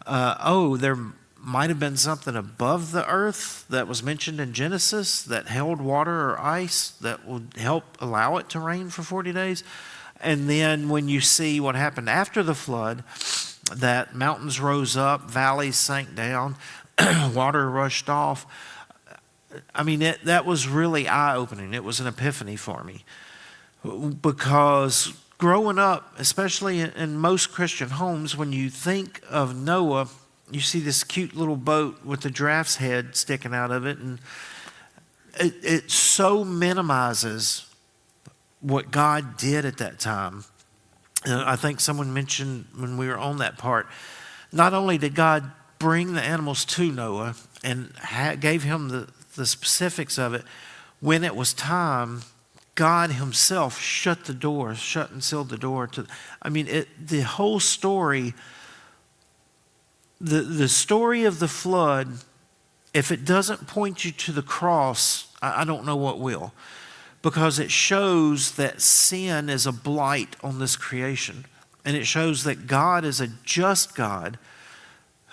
there might have been something above the earth that was mentioned in Genesis that held water or ice that would help allow it to rain for 40 days. And then when you see what happened after the flood, that mountains rose up, valleys sank down, water rushed off. I mean, that was really eye-opening. It was an epiphany for me. Because growing up, especially in most Christian homes, when you think of Noah, you see this cute little boat with the giraffe's head sticking out of it, and it so minimizes what God did at that time. I think someone mentioned when we were on that part, not only did God bring the animals to Noah and gave him the specifics of it, when it was time, God himself shut and sealed the door to. I mean, the whole story, the story of the flood, if it doesn't point you to the cross, I don't know what will. Because it shows that sin is a blight on this creation. And it shows that God is a just God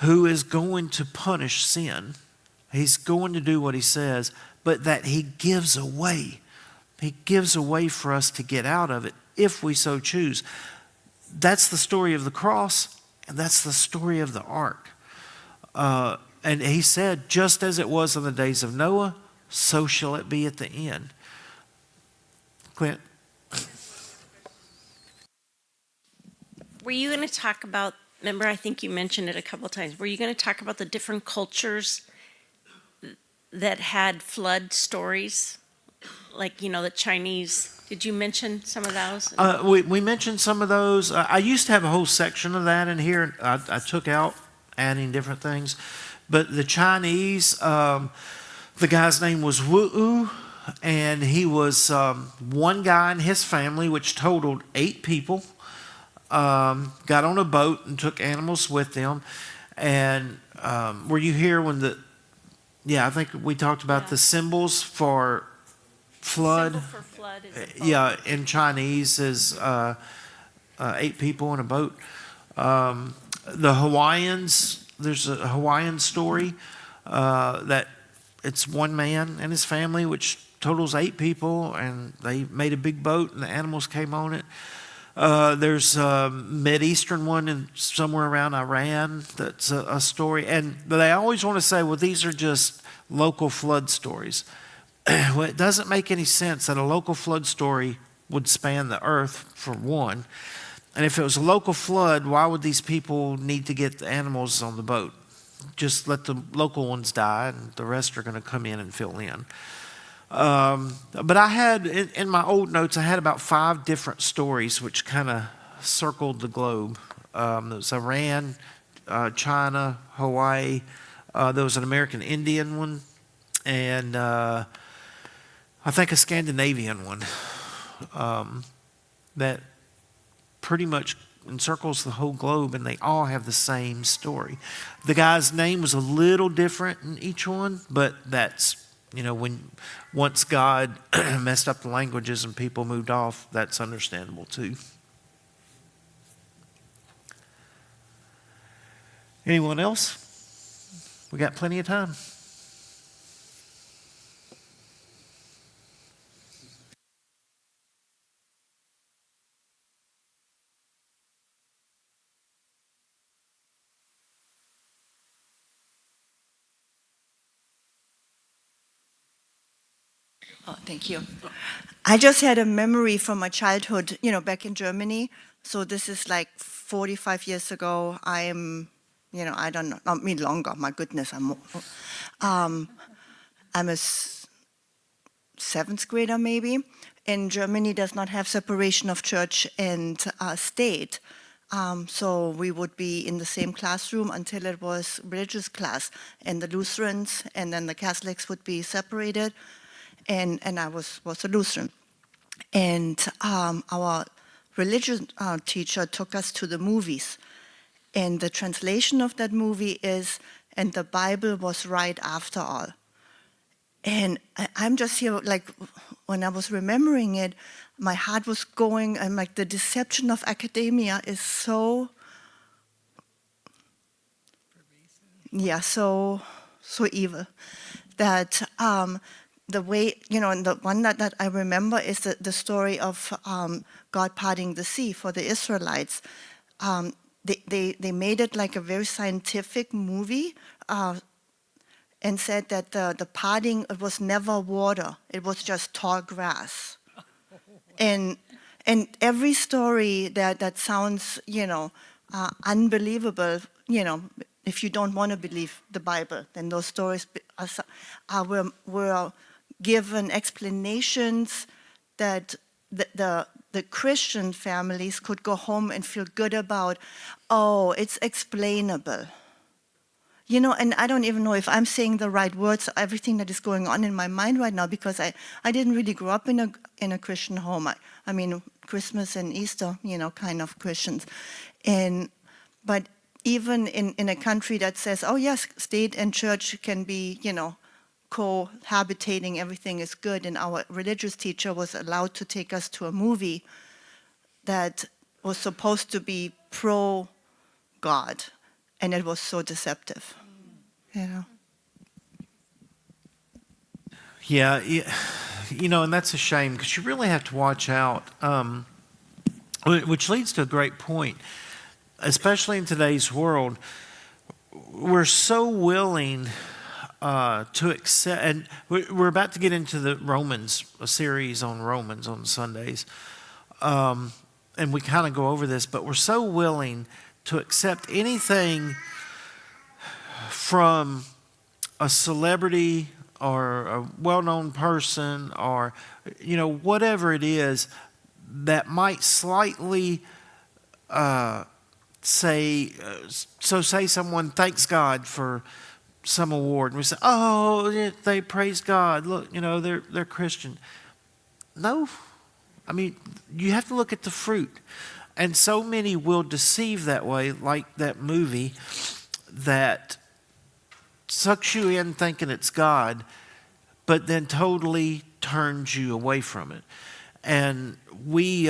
who is going to punish sin. He's going to do what he says, but that he gives away. He gives away for us to get out of it if we so choose. That's the story of the cross, and that's the story of the ark. And he said, just as it was in the days of Noah, so shall it be at the end. Clint? Were you going to talk about, remember, I think you mentioned it a couple of times, were you going to talk about the different cultures that had flood stories? Like, the Chinese, did you mention some of those? We mentioned some of those. I used to have a whole section of that in here. I took out adding different things. But the Chinese, the guy's name was Wu, and he was one guy and his family, which totaled 8 people, got on a boat and took animals with them. And were you here when I think we talked about the symbols for flood. Symbol for flood is a boat. Yeah, in Chinese is 8 people in a boat. The Hawaiians, there's a Hawaiian story that it's one man and his family, which totals 8 people, and they made a big boat and the animals came on it. There's a Mideastern one somewhere around Iran that's a story. And they always want to say, well, these are just local flood stories. Well, it doesn't make any sense that a local flood story would span the earth, for one. And if it was a local flood, why would these people need to get the animals on the boat? Just let the local ones die, and the rest are going to come in and fill in. But I had, in my old notes, I had about 5 different stories which kind of circled the globe. There was Iran, China, Hawaii. There was an American Indian one, and I think a Scandinavian one that pretty much encircles the whole globe, and they all have the same story. The guy's name was a little different in each one, but that's, once God messed up the languages and people moved off, that's understandable too. Anyone else? We got plenty of time. Oh, thank you. I just had a memory from my childhood, back in Germany. So this is like 45 years ago. I am, I don't know, I mean longer, my goodness. I'm a 7th grader maybe. And Germany does not have separation of church and state. So we would be in the same classroom until it was religious class, and the Lutherans and then the Catholics would be separated, and I was a Lutheran. And our religion teacher took us to the movies. And the translation of that movie is, and the Bible was right after all. And I'm just here, like, when I was remembering it, my heart was going, and like, the deception of academia is so, yeah, so evil that the way, and the one that I remember is the story of God parting the sea for the Israelites. They made it like a very scientific movie, and said that the parting, it was never water, it was just tall grass. And every story that sounds, unbelievable, if you don't want to believe the Bible, then those stories were given explanations that the Christian families could go home and feel good about. Oh, it's explainable. And I don't even know if I'm saying the right words, everything that is going on in my mind right now, because I didn't really grow up in a Christian home. I mean, Christmas and Easter, kind of Christians. But even in a country that says, oh yes, state and church can be, cohabitating, everything is good, and our religious teacher was allowed to take us to a movie that was supposed to be pro-God. And it was so deceptive. Yeah, and that's a shame because you really have to watch out, which leads to a great point, especially in today's world. We're so willing to accept, and we're about to get into a series on Romans on Sundays, and we kind of go over this, but we're so willing to accept anything from a celebrity or a well-known person or, whatever it is that might slightly say someone thanks God for some award, and we say, oh, they praise God. Look, they're Christian. No, I mean, you have to look at the fruit. And so many will deceive that way, like that movie that sucks you in thinking it's God, but then totally turns you away from it. And we've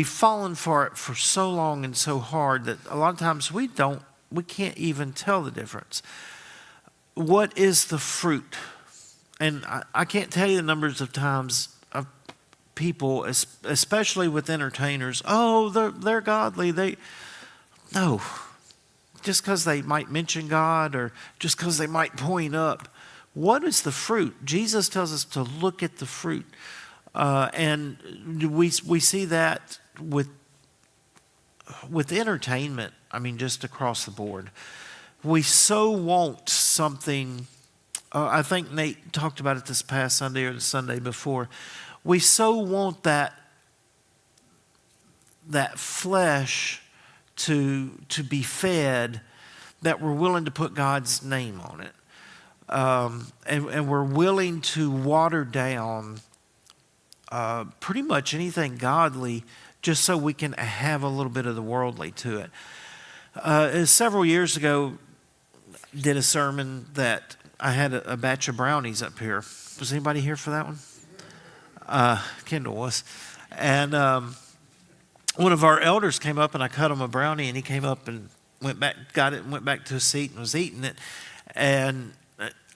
fallen for it for so long and so hard that a lot of times we can't even tell the difference. What is the fruit? And I can't tell you the numbers of times of people, especially with entertainers, oh, they're godly. No. Just because they might mention God or just because they might point up. What is the fruit? Jesus tells us to look at the fruit. And we see that with entertainment, I mean, just across the board. We so want something, I think Nate talked about it this past Sunday or the Sunday before. We so want that flesh to be fed that we're willing to put God's name on it. And we're willing to water down pretty much anything godly just so we can have a little bit of the worldly to it. Several years ago, did a sermon that I had a batch of brownies up here. Was anybody here for that one? Kendall was. And one of our elders came up and I cut him a brownie, and he came up and got it and went back to his seat and was eating it. And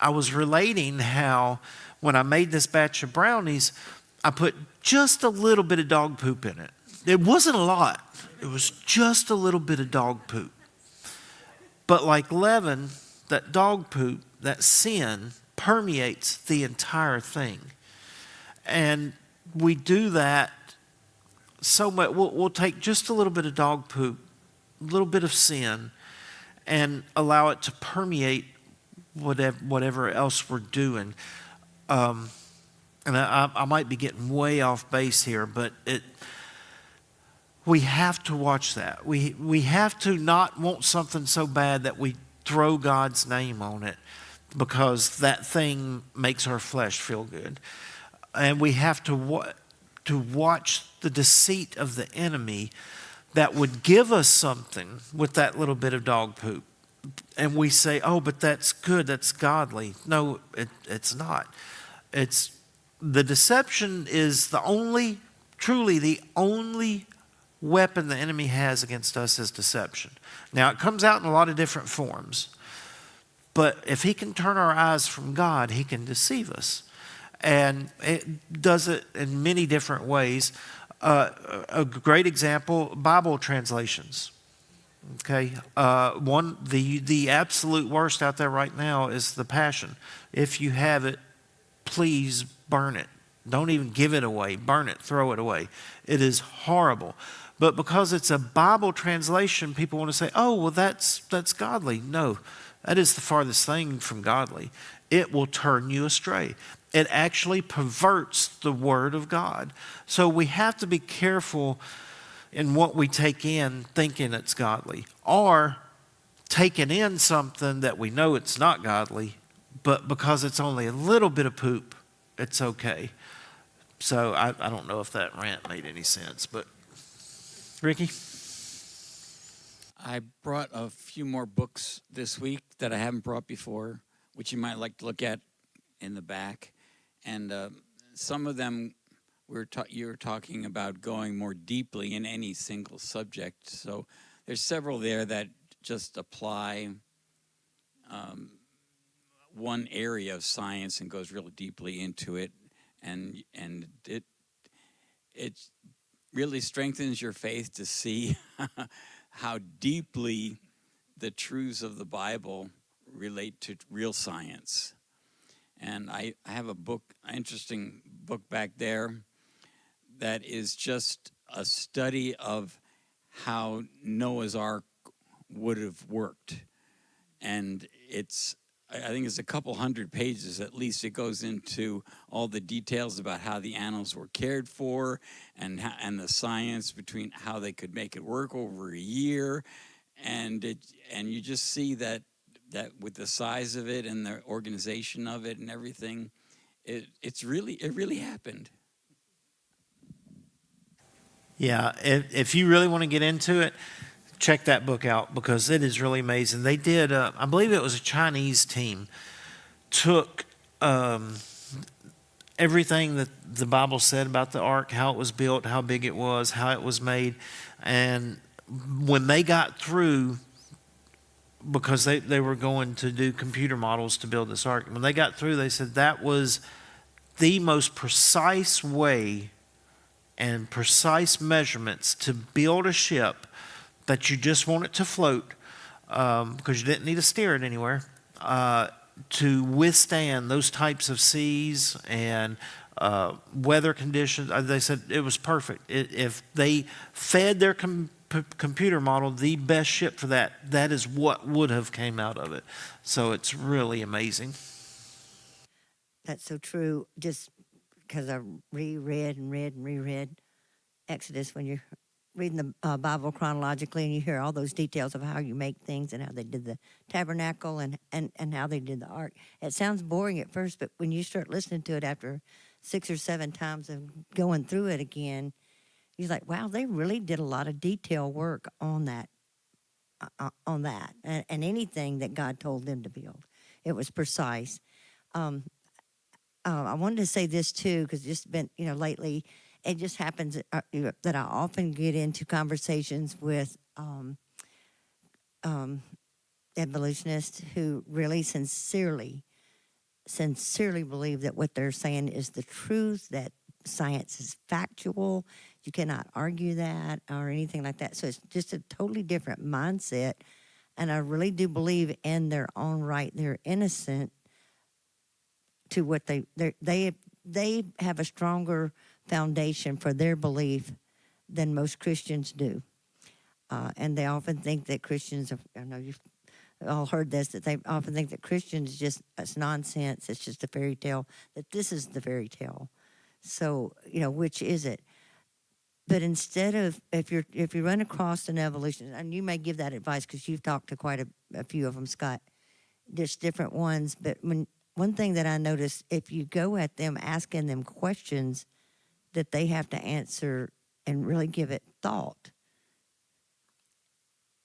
I was relating how when I made this batch of brownies, I put just a little bit of dog poop in it. It wasn't a lot. It was just a little bit of dog poop. But like leaven, that dog poop, that sin permeates the entire thing. And we do that so much. We'll take just a little bit of dog poop, a little bit of sin, and allow it to permeate whatever else we're doing. And I might be getting way off base here, but we have to watch that. We have to not want something so bad that we throw God's name on it because that thing makes our flesh feel good. And we have to watch the deceit of the enemy that would give us something with that little bit of dog poop. And we say, oh, but that's good, that's godly. No, it's not. It's the deception is truly the only weapon the enemy has against us is deception. Now, it comes out in a lot of different forms. But if he can turn our eyes from God, he can deceive us. And it does it in many different ways. A great example, Bible translations. Okay, the absolute worst out there right now is the Passion. If you have it, please burn it. Don't even give it away. Burn it, throw it away. It is horrible. But because it's a Bible translation, people want to say, oh, well, that's godly. No, that is the farthest thing from godly. It will turn you astray. It actually perverts the Word of God. So we have to be careful in what we take in thinking it's godly, or taking in something that we know it's not godly, but because it's only a little bit of poop, it's okay. So I don't know if that rant made any sense, but Ricky? I brought a few more books this week that I haven't brought before, which you might like to look at in the back. And some of them you were talking about going more deeply in any single subject. So there's several there that just apply one area of science and goes really deeply into it, and it really strengthens your faith to see how deeply the truths of the Bible relate to real science. And I have an interesting book back there that is just a study of how Noah's Ark would have worked. And I think it's a couple hundred pages at least. It goes into all the details about how the animals were cared for and the science between how they could make it work over a year. And you just see that with the size of it and the organization of it and everything, it really happened. Yeah, if you really want to get into it, check that book out because it is really amazing. They did, I believe it was a Chinese team, took everything that the Bible said about the ark, how it was built, how big it was, how it was made, and when they got through, because they were going to do computer models to build this ark, when they got through, they said that was the most precise way and precise measurements to build a ship that you just want it to float because you didn't need to steer it anywhere to withstand those types of seas and weather conditions. They said it was perfect. If they fed their computer model the best ship for that is what would have came out of it. So it's really amazing. That's so true. Just because I reread and reread Exodus, when you're reading the Bible chronologically and you hear all those details of how you make things and how they did the tabernacle and how they did the ark. It sounds boring at first, but when you start listening to it after 6 or 7 times of going through it again, you're like, wow, they really did a lot of detail work on that, and anything that God told them to build. It was precise. I wanted to say this too, because just been, lately, it just happens that I often get into conversations with evolutionists who really sincerely believe that what they're saying is the truth, that science is factual. You cannot argue that or anything like that. So it's just a totally different mindset. And I really do believe in their own right, they're innocent to what they have a stronger foundation for their belief than most Christians do. And they often think that Christians, I know you've all heard this, that they often think that Christians it's nonsense, it's just a fairy tale, that this is the fairy tale. So, which is it? But instead of if you run across an evolution, and you may give that advice because you've talked to quite a few of them, Scott. There's different ones, but one thing that I noticed, if you go at them asking them questions that they have to answer and really give it thought,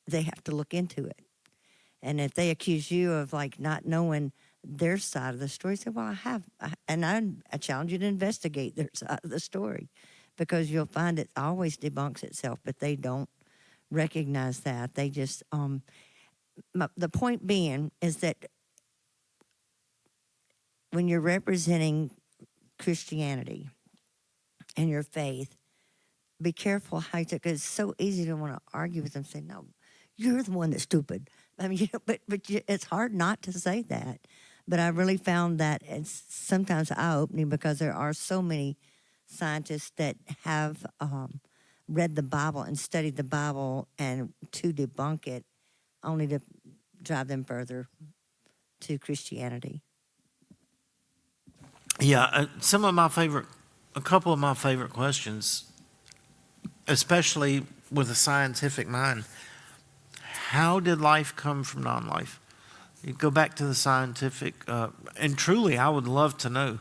they have to look into it. And if they accuse you of like not knowing their side of the story, say, well, I challenge you to investigate their side of the story, because you'll find it always debunks itself, but they don't recognize that. They just, the point being is that when you're representing Christianity and your faith, be careful how you take, because it's so easy to want to argue with them, say, no, you're the one that's stupid. I mean, but it's hard not to say that. But I really found that it's sometimes eye-opening, because there are so many scientists that have read the Bible and studied the Bible and to debunk it, only to drive them further to Christianity. Yeah, a couple of my favorite questions, especially with a scientific mind. How did life come from non-life? You go back to the scientific, and truly, I would love to know,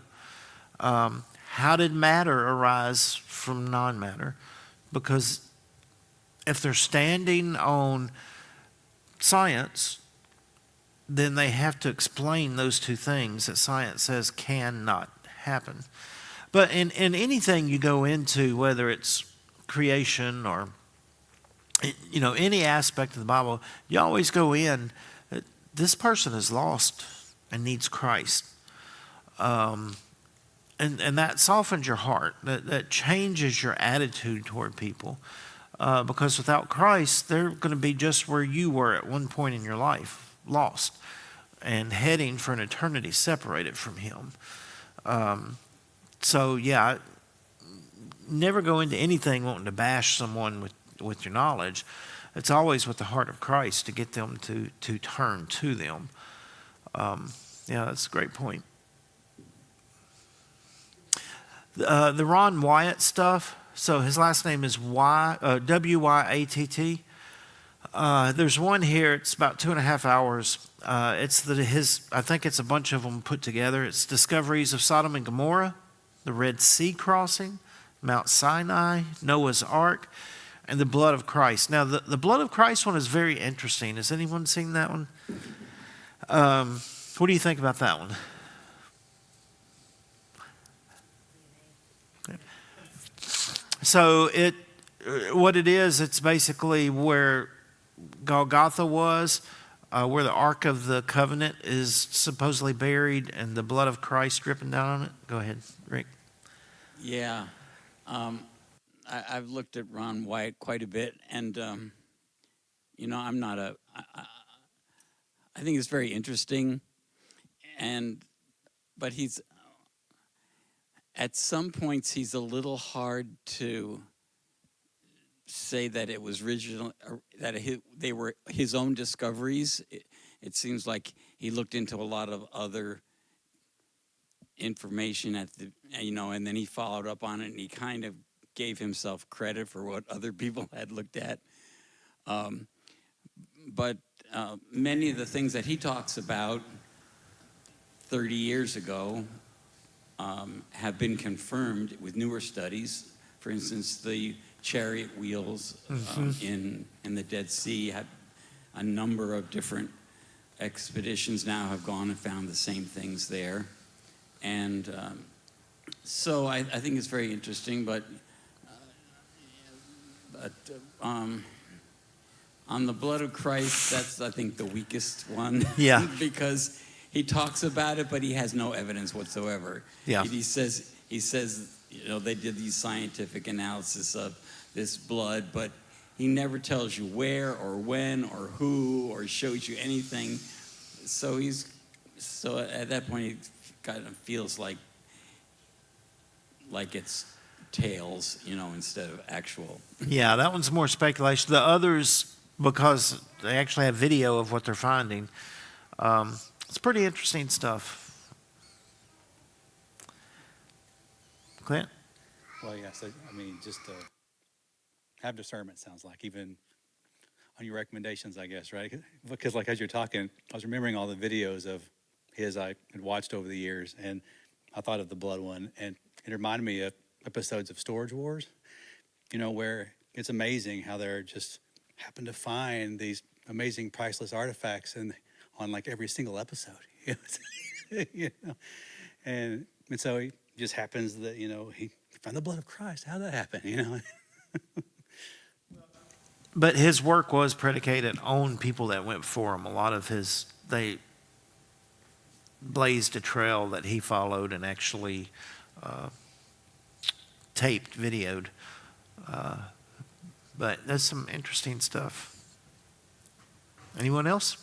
how did matter arise from non-matter? Because if they're standing on science, then they have to explain those two things that science says cannot happen. But in anything you go into, whether it's creation or any aspect of the Bible, you always go in, this person is lost and needs Christ. And that softens your heart. That changes your attitude toward people. Because without Christ, they're going to be just where you were at one point in your life, lost, and heading for an eternity separated from Him. So, yeah, never go into anything wanting to bash someone with your knowledge. It's always with the heart of Christ to get them to turn to them. Yeah, that's a great point. The Ron Wyatt stuff, so his last name is W-Y-A-T-T. There's one here, it's about 2.5 hours. I think it's a bunch of them put together. It's Discoveries of Sodom and Gomorrah, the Red Sea Crossing, Mount Sinai, Noah's Ark, and the Blood of Christ. Now, the Blood of Christ one is very interesting. Has anyone seen that one? What do you think about that one? So what it is, it's basically where Golgotha was, where the Ark of the Covenant is supposedly buried, and the blood of Christ dripping down on it. Go ahead, Rick. Yeah. I've looked at Ron Wyatt quite a bit, and, I'm not I think it's very interesting, but at some points, he's a little hard to say that it was original, they were his own discoveries. It seems like he looked into a lot of other information and then he followed up on it, and he kind of gave himself credit for what other people had looked at. But many of the things that he talks about 30 years ago have been confirmed with newer studies. For instance, the chariot wheels in the Dead Sea had a number of different expeditions now have gone and found the same things there. And so I think it's very interesting, but on the blood of Christ, that's, I think, the weakest one. Yeah. Because he talks about it, but he has no evidence whatsoever. Yeah. He says, they did these scientific analysis of this blood, but he never tells you where or when or who or shows you anything. So at that point, he kind of feels like it's tales, instead of actual. Yeah, that one's more speculation. The others, because they actually have video of what they're finding, it's pretty interesting stuff. Clint? Well, yes, I mean, just to have discernment, sounds like, even on your recommendations, I guess, right? Because like as you're talking, I was remembering all the videos of his I had watched over the years, and I thought of the blood one, and it reminded me of episodes of Storage Wars, where it's amazing how they're just happen to find these amazing priceless artifacts on like every single episode. you know? And so it just happens that, he found the blood of Christ. How did that happen, But his work was predicated on people that went before him. A lot of they blazed a trail that he followed and actually taped, videoed. But that's some interesting stuff. Anyone else?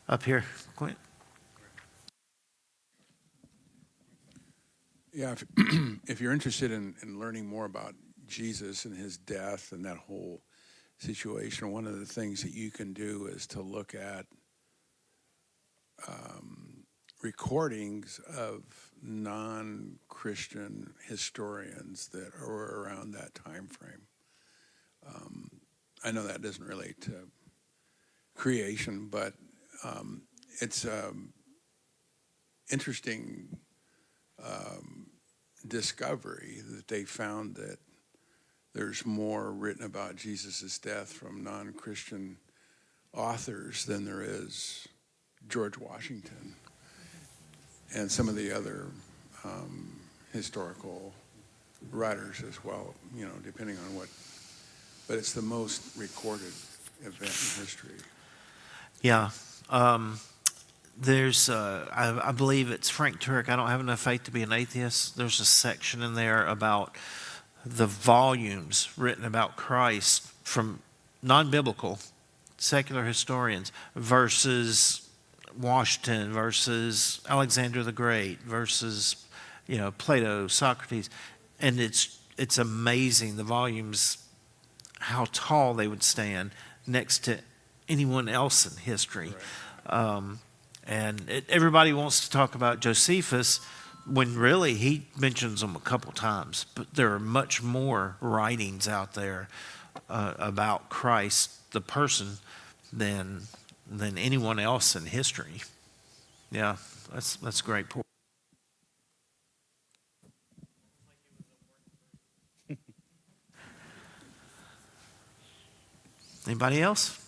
Up here, Quint. Yeah, if you're interested in learning more about Jesus and his death and that whole situation, one of the things that you can do is to look at recordings of non-Christian historians that are around that time frame. I know that doesn't relate to creation, but it's interesting discovery that they found that there's more written about Jesus' death from non-Christian authors than there is George Washington and some of the other historical writers as well, depending on what, but it's the most recorded event in history. Yeah. There's, I believe it's Frank Turek. I don't have enough faith to be an atheist. There's a section in there about the volumes written about Christ from non-biblical, secular historians versus Washington versus Alexander the Great versus, Plato, Socrates. And it's amazing the volumes, how tall they would stand next to anyone else in history. Right. Everybody wants to talk about Josephus when really he mentions them a couple times, but there are much more writings out there about Christ, the person, than anyone else in history. Yeah, that's great. Anybody else?